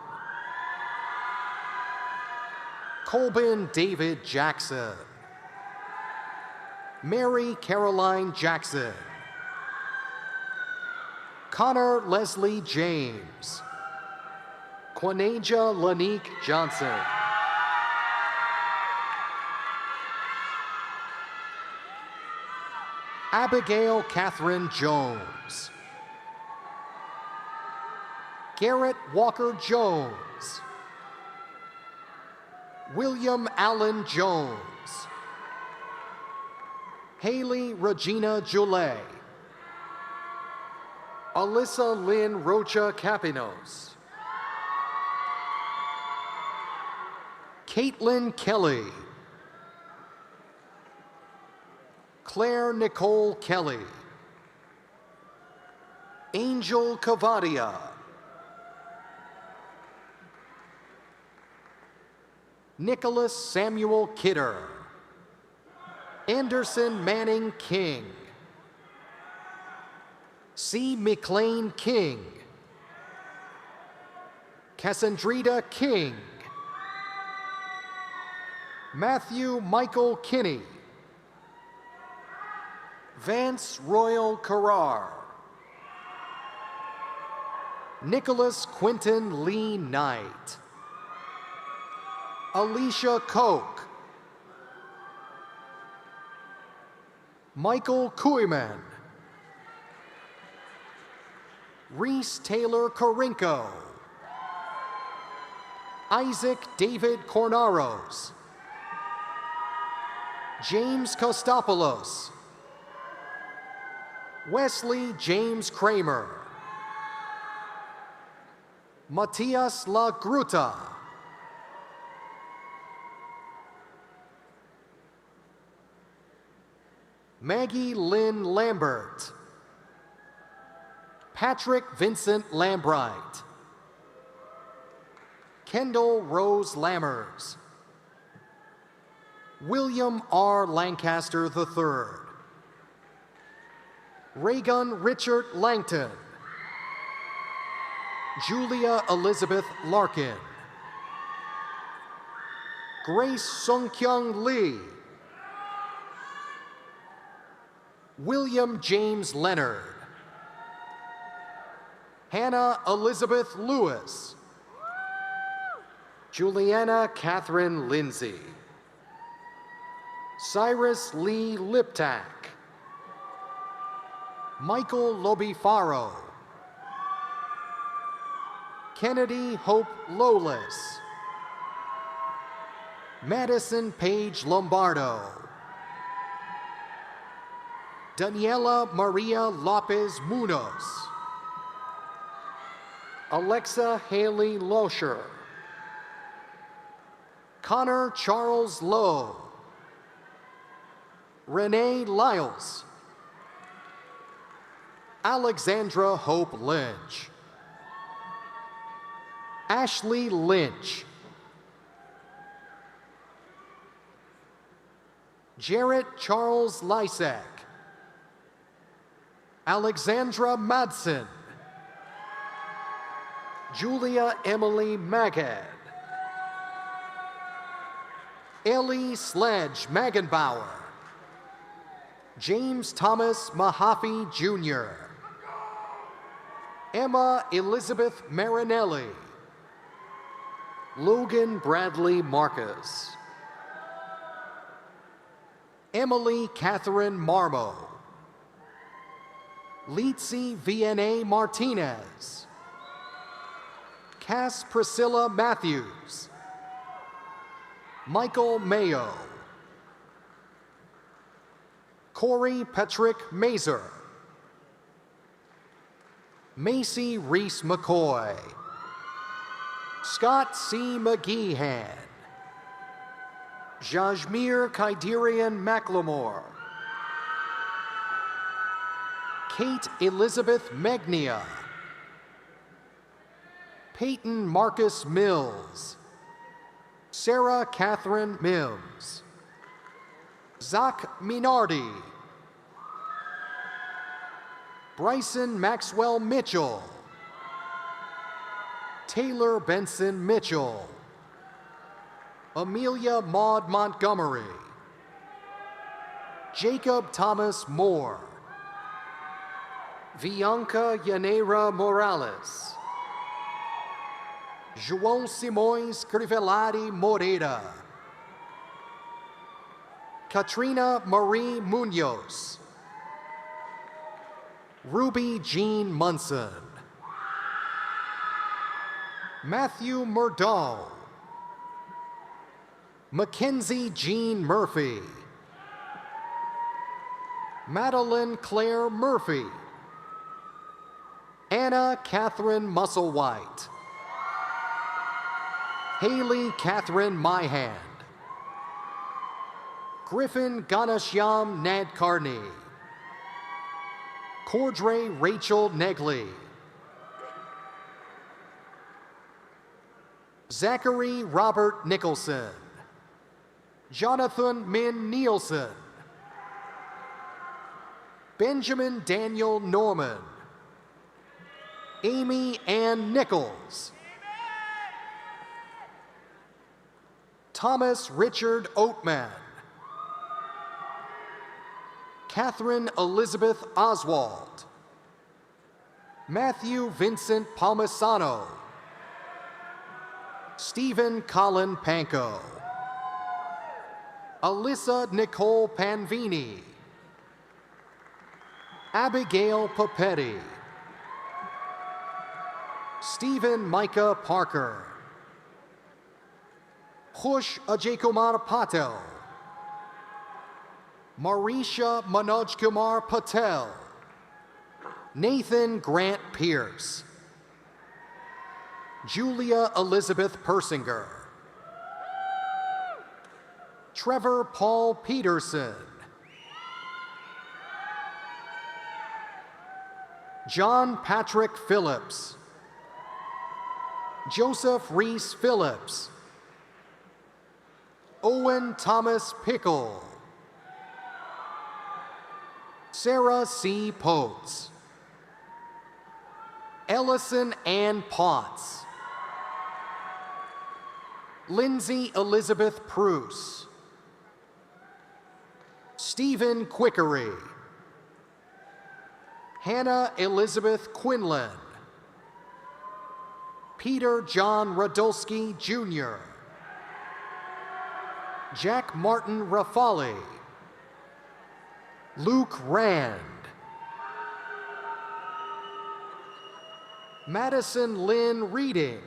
Colbin David Jackson. Mary Caroline Jackson. Connor Leslie James. Quanaja Lanique Johnson. Abigail Catherine Jones. Garrett Walker Jones. William Allen Jones. Haley Regina Joulet. Alyssa Lynn Rocha Capinos. Caitlin Kelly. Claire Nicole Kelly. Angel Cavadia. Nicholas Samuel Kidder. Anderson Manning King. C. McLean King. Cassandrita King. Matthew Michael Kinney. Vance Royal Carrar. Nicholas Quinton Lee Knight. Alicia Koch. Michael Kuiman. Reese Taylor Korinko. Isaac David Cornaros. James Kostopoulos. Wesley James Kramer. Matias La Gruta. Maggie Lynn Lambert. Patrick Vincent Lambright. Kendall Rose Lammers. William R. Lancaster III. Raygun Richard Langton. Julia Elizabeth Larkin. Grace Sungkyung Lee. William James Leonard. Hannah Elizabeth Lewis. Juliana Catherine Lindsay. Cyrus Lee Liptak. Michael Lobifaro. Kennedy Hope Lowless. Madison Page Lombardo. Daniela Maria Lopez Munoz. Alexa Haley Losher. Connor Charles Lowe. Renee Lyles. Alexandra Hope Lynch. Ashley Lynch. Jarrett Charles Lysak. Alexandra Madsen. Julia Emily Magad. Ellie Sledge Magenbauer. James Thomas Mahaffey Jr. Emma Elizabeth Marinelli. Logan Bradley Marcus. Emily Catherine Marmo. Litzy VNA Martinez. Cass Priscilla Matthews. Michael Mayo. Corey Patrick Mazer. Macy Reese McCoy. Scott C. McGeehan. Jajmir Kaidirian McLemore. Kate Elizabeth Megnia. Peyton Marcus Mills. Sarah Catherine Mims. Zach Minardi. Bryson Maxwell Mitchell. Taylor Benson Mitchell. Amelia Maud Montgomery. Jacob Thomas Moore. Bianca Yanera Morales. João Simões Crivellari Moreira. Katrina Marie Munoz. Ruby Jean Munson. Matthew Murdahl. Mackenzie Jean Murphy. Madeline Claire Murphy. Anna Catherine Musselwhite. Haley Catherine Myhand. Griffin Ganashyam Nadkarni. Cordray Rachel Negley. Zachary Robert Nicholson. Jonathan Min Nielsen. Benjamin Daniel Norman. Amy Ann Nichols. Thomas Richard Oatman. Catherine Elizabeth Oswald. Matthew Vincent Palmisano. Stephen Colin Panko. Alyssa Nicole Panvini. Abigail Papetti. Stephen Micah Parker. Khush Ajaykumar Patel. Marisha Manoj Kumar Patel. Nathan Grant Pierce. Julia Elizabeth Persinger. Trevor Paul Peterson. John Patrick Phillips. Joseph Reese Phillips, Owen Thomas Pickle, Sarah C. Potes, Ellison Ann Potts, Lindsay Elizabeth Pruce, Stephen Quickery, Hannah Elizabeth Quinlan, Peter John Radulski Jr., Jack Martin Rafali, Luke Rand, Madison Lynn Reading,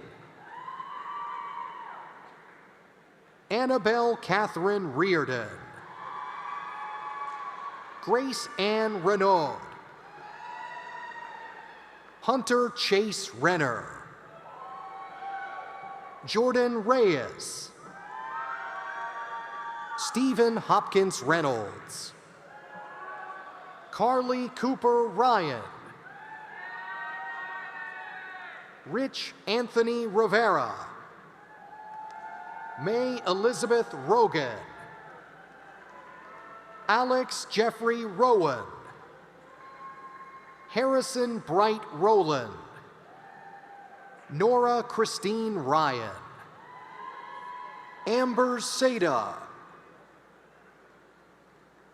Annabelle Catherine Reardon, Grace Ann Renaud, Hunter Chase Renner, Jordan Reyes, Stephen Hopkins Reynolds, Carly Cooper Ryan, Rich Anthony Rivera, May Elizabeth Rogan, Alex Jeffrey Rowan, Harrison Bright Rowland, Nora Christine Ryan, Amber Seda,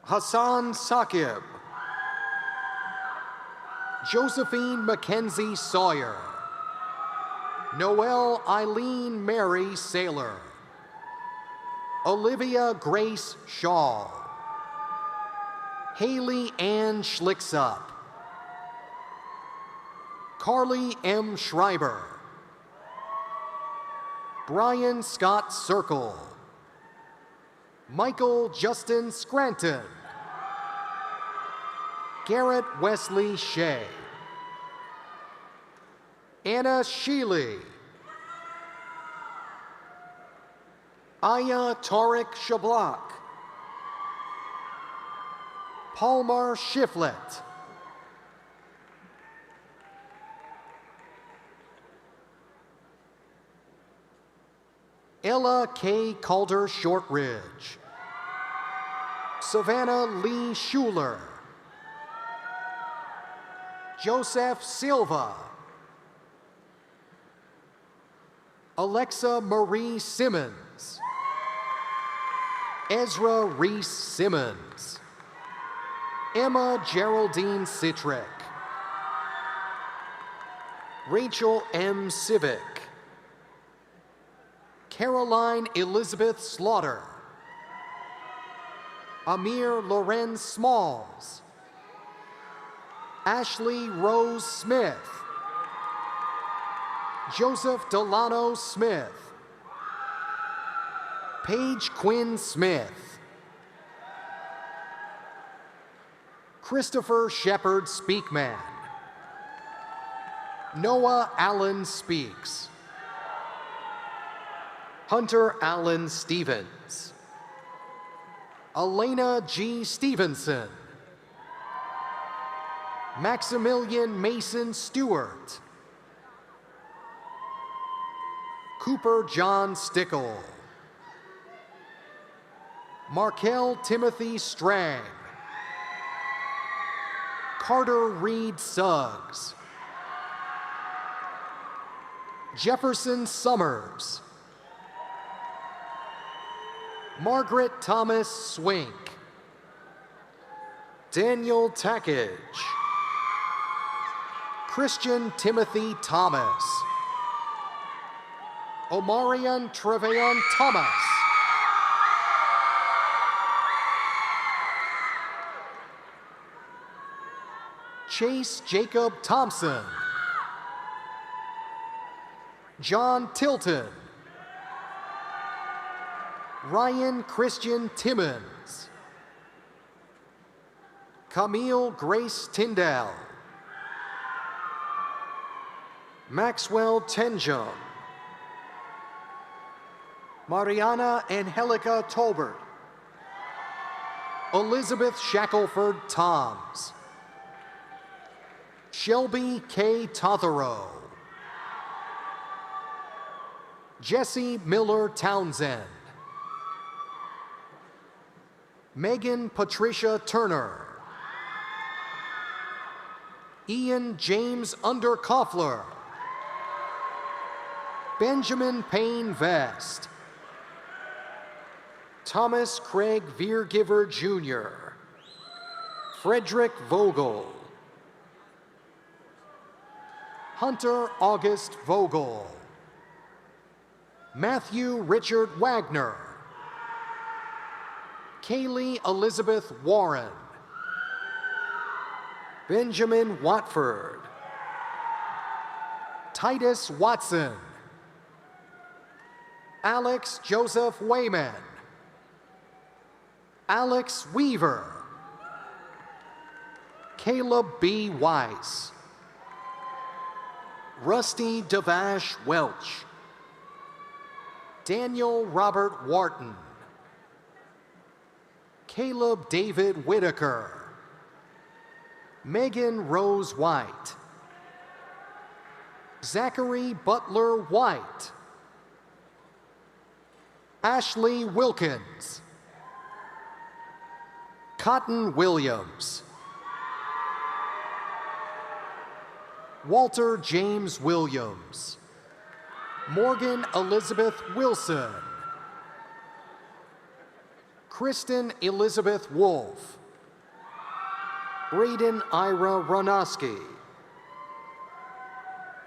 Hassan Sakib, Josephine Mackenzie Sawyer, Noelle Eileen Mary Saylor, Olivia Grace Shaw, Haley Ann Schlicksup, Carly M. Schreiber, Brian Scott Circle, Michael Justin Scranton, Garrett Wesley Shea, Anna Sheely, Aya Tariq Shablak, Palmar Shiflett, Ella K. Calder Shortridge, Savannah Lee Schuler, Joseph Silva, Alexa Marie Simmons, Ezra Reese Simmons, Emma Geraldine Citrick, Rachel M. Civic, Caroline Elizabeth Slaughter, Amir Lorenz Smalls, Ashley Rose Smith, Joseph Delano Smith, Paige Quinn Smith, Christopher Shepard Speakman, Noah Allen Speaks, Hunter Allen Stevens, Elena G. Stevenson, Maximilian Mason Stewart, Cooper John Stickle, Markel Timothy Strang, Carter Reed Suggs, Jefferson Summers, Margaret Thomas Swink, Daniel Tackage, Christian Timothy Thomas, Omarion Treveon Thomas, Chase Jacob Thompson, John Tilton, Ryan Christian Timmons, Camille Grace Tyndall, Maxwell Tenjum, Mariana Angelica Tolbert, Elizabeth Shackelford Toms, Shelby K. Totherow, Jesse Miller Townsend. Megan Patricia Turner. Ian James Underkoffler. Benjamin Payne Vest. Thomas Craig Viergiver Jr. Frederick Vogel. Hunter August Vogel. Matthew Richard Wagner. Kaylee Elizabeth Warren. Benjamin Watford. Titus Watson. Alex Joseph Wayman. Alex Weaver. Caleb B. Weiss. Rusty Devash Welch. Daniel Robert Wharton. Caleb David Whitaker. Megan Rose White. Zachary Butler White. Ashley Wilkins. Cotton Williams. Walter James Williams. Morgan Elizabeth Wilson. Kristen Elizabeth Wolf. Braden Ira Ronoski.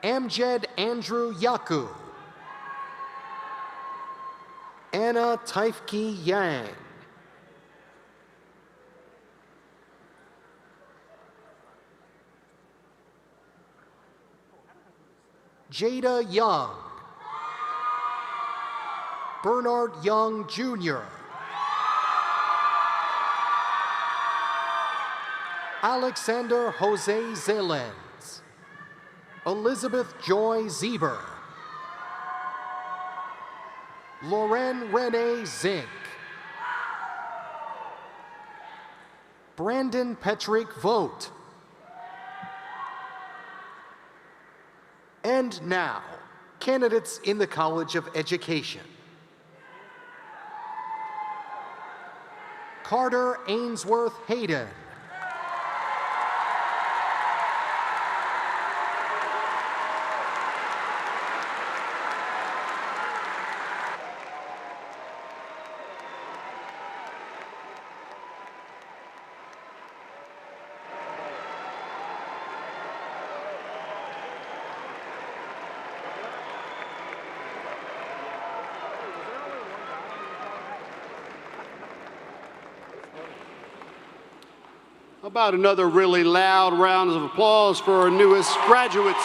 Amjed Andrew Yaku. Anna Taifki Yang. Jada Young. Bernard Young Jr. Alexander Jose Zelens. Elizabeth Joy Zieber. Loren Renee Zink. Brandon Petrick Vogt. And now, candidates in the College of Education. Carter Ainsworth Hayden. How about another really loud round of applause for our newest graduates?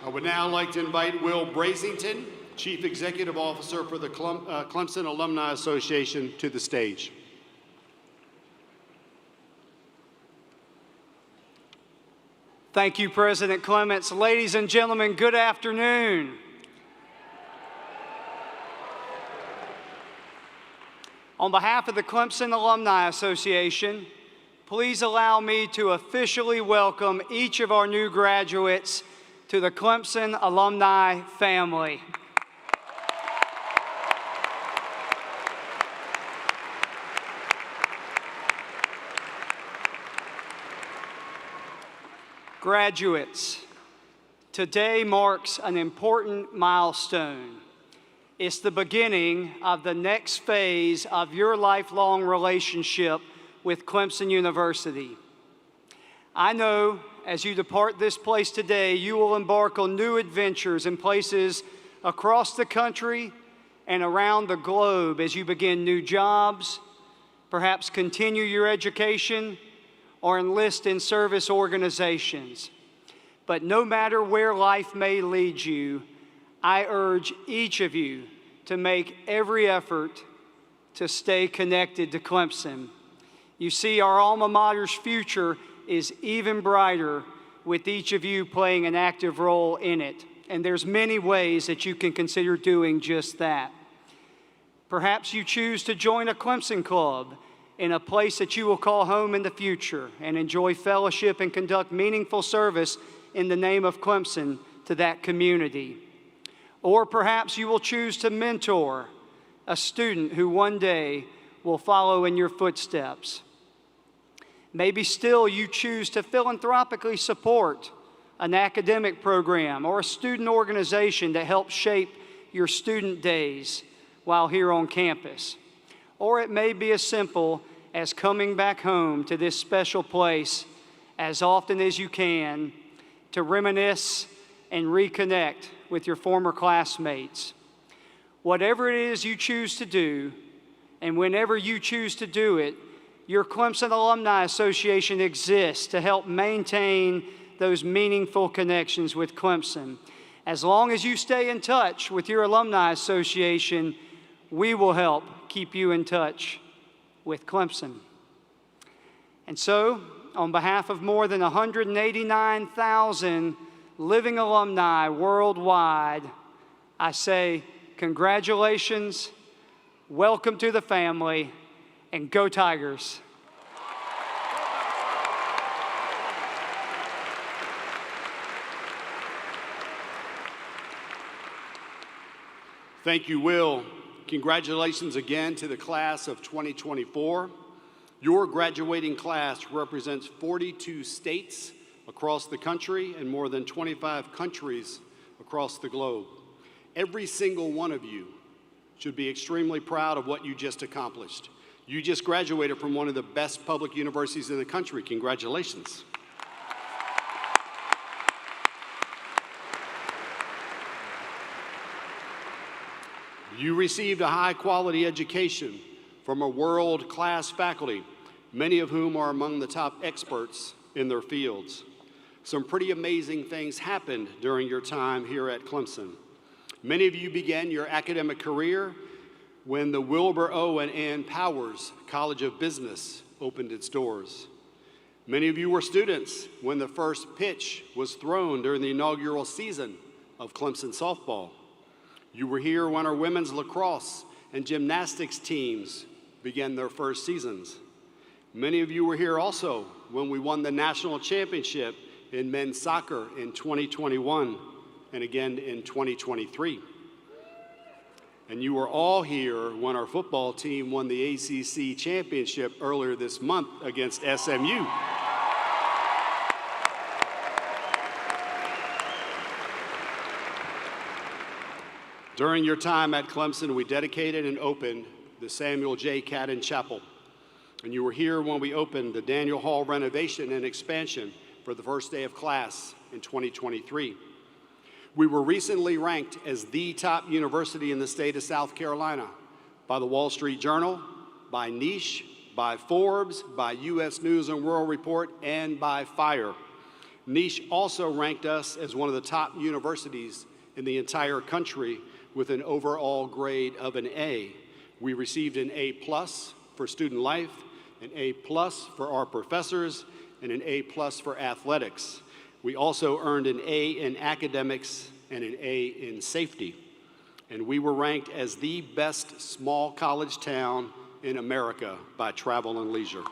I would now like to invite Will Brazington, Chief Executive Officer for the Clemson Alumni Association, to the stage. Thank you, President Clements. Ladies and gentlemen, good afternoon. On behalf of the Clemson Alumni Association, please allow me to officially welcome each of our new graduates to the Clemson alumni family. Graduates, today marks an important milestone. It's the beginning of the next phase of your lifelong relationship with Clemson University. I know as you depart this place today, you will embark on new adventures in places across the country and around the globe as you begin new jobs, perhaps continue your education, or enlist in service organizations. But no matter where life may lead you, I urge each of you to make every effort to stay connected to Clemson. You see, our alma mater's future is even brighter with each of you playing an active role in it. And there's many ways that you can consider doing just that. Perhaps you choose to join a Clemson club in a place that you will call home in the future and enjoy fellowship and conduct meaningful service in the name of Clemson to that community. Or perhaps you will choose to mentor a student who one day will follow in your footsteps. Maybe still you choose to philanthropically support an academic program or a student organization that helps shape your student days while here on campus. Or it may be as simple as coming back home to this special place as often as you can to reminisce and reconnect with your former classmates. Whatever it is you choose to do, and whenever you choose to do it, your Clemson Alumni Association exists to help maintain those meaningful connections with Clemson. As long as you stay in touch with your Alumni Association, we will help keep you in touch with Clemson. And so, on behalf of more than 189,000 living alumni worldwide, I say congratulations, welcome to the family, and go Tigers. Thank you, Will. Congratulations again to the class of 2024. Your graduating class represents 42 states across the country and more than 25 countries across the globe. Every single one of you should be extremely proud of what you just accomplished. You just graduated from one of the best public universities in the country. Congratulations. You received a high-quality education from a world-class faculty, many of whom are among the top experts in their fields. Some pretty amazing things happened during your time here at Clemson. Many of you began your academic career when the Wilbur O. and Ann Powers College of Business opened its doors. Many of you were students when the first pitch was thrown during the inaugural season of Clemson softball. You were here when our women's lacrosse and gymnastics teams began their first seasons. Many of you were here also when we won the national championship in men's soccer in 2021 and again in 2023. And you were all here when our football team won the ACC championship earlier this month against SMU. During your time at Clemson, we dedicated and opened the Samuel J. Cadden Chapel. And you were here when we opened the Daniel Hall renovation and expansion for the first day of class in 2023. We were recently ranked as the top university in the state of South Carolina by the Wall Street Journal, by Niche, by Forbes, by U.S. News and World Report, and by Fire. Niche also ranked us as one of the top universities in the entire country with an overall grade of an A. We received an A+ for student life, an A+ for our professors, and an A+ for athletics. We also earned an A in academics and an A in safety. And we were ranked as the best small college town in America by Travel and Leisure.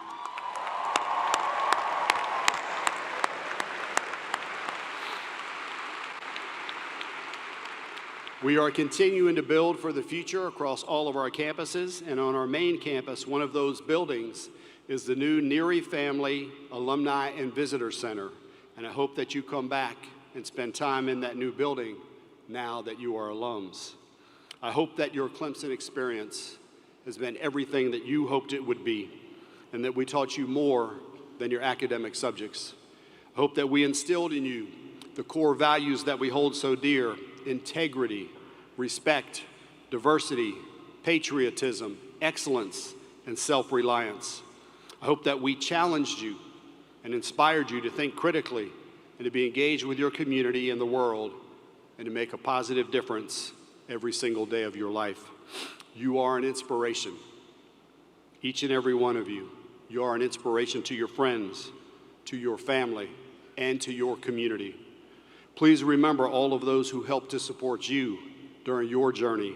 We are continuing to build for the future across all of our campuses, and on our main campus, one of those buildings is the new Neary Family Alumni and Visitor Center. And I hope that you come back and spend time in that new building now that you are alums. I hope that your Clemson experience has been everything that you hoped it would be, and that we taught you more than your academic subjects. I hope that we instilled in you the core values that we hold so dear: integrity, respect, diversity, patriotism, excellence, and self-reliance. I hope that we challenged you and inspired you to think critically and to be engaged with your community and the world and to make a positive difference every single day of your life. You are an inspiration, each and every one of you. You are an inspiration to your friends, to your family, and to your community. Please remember all of those who helped to support you during your journey,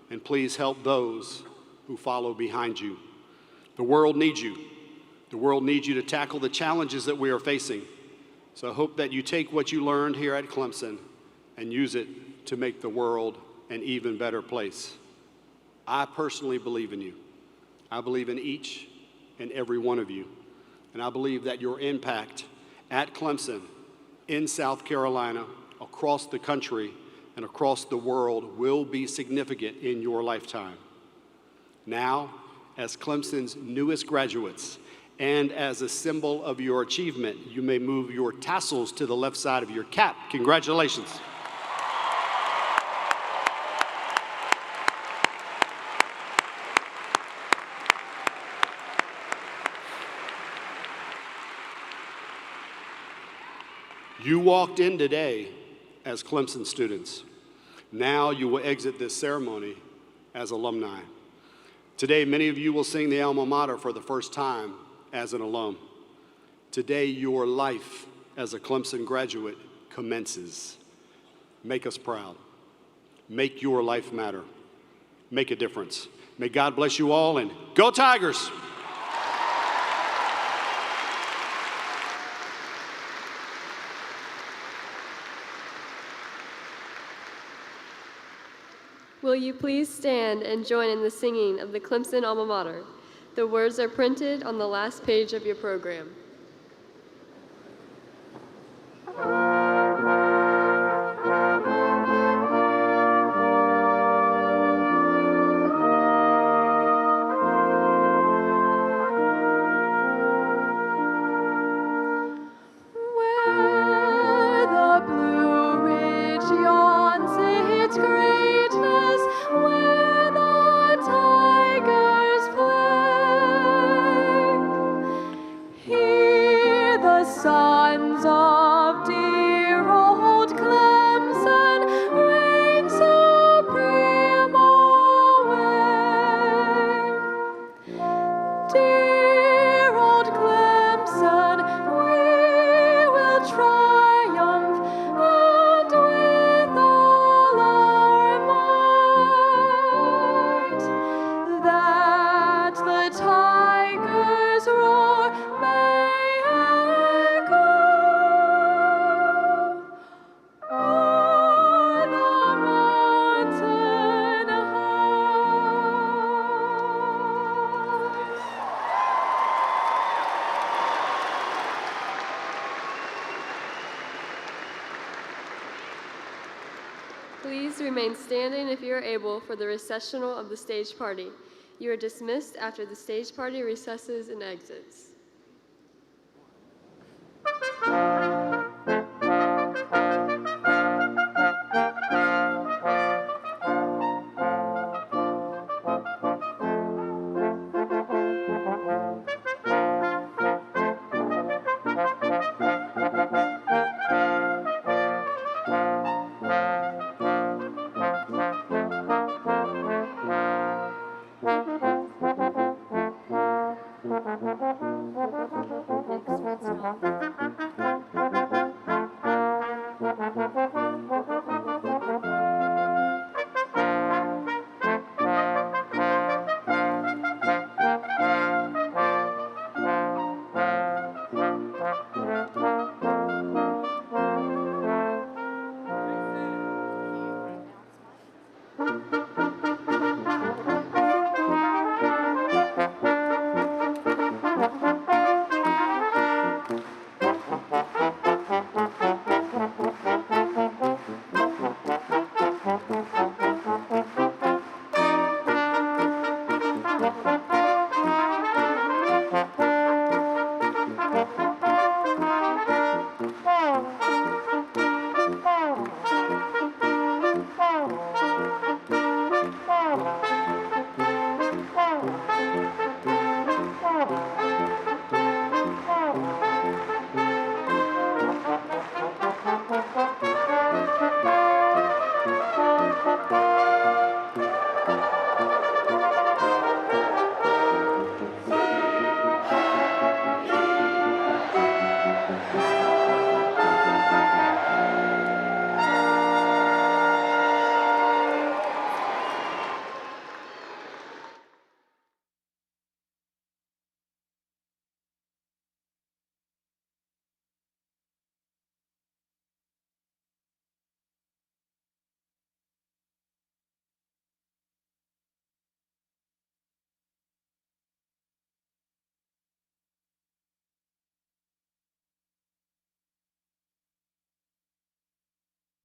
and please help those who follow behind you. The world needs you. The world needs you to tackle the challenges that we are facing. So I hope that you take what you learned here at Clemson and use it to make the world an even better place. I personally believe in you. I believe in each and every one of you. And I believe that your impact at Clemson, in South Carolina, across the country, and across the world will be significant in your lifetime. Now, as Clemson's newest graduates, and as a symbol of your achievement, you may move your tassels to the left side of your cap. Congratulations. You walked in today as Clemson students. Now you will exit this ceremony as alumni. Today, many of you will sing the alma mater for the first time as an alum. Today, your life as a Clemson graduate commences. Make us proud. Make your life matter. Make a difference. May God bless you all, and go Tigers! Will you please stand and join in the singing of the Clemson Alma Mater? The words are printed on the last page of your program. Where the Blue Ridge yawns its greatness, where the tigers play, hear the sons of dear old Clemson reign supreme always. Dear old Clemson, we will triumph, and with all our might, that the tigers' roar may echo o'er the mountain heights. Please remain standing if you are able for the recessional of the stage party. You are dismissed after the stage party recesses and exits.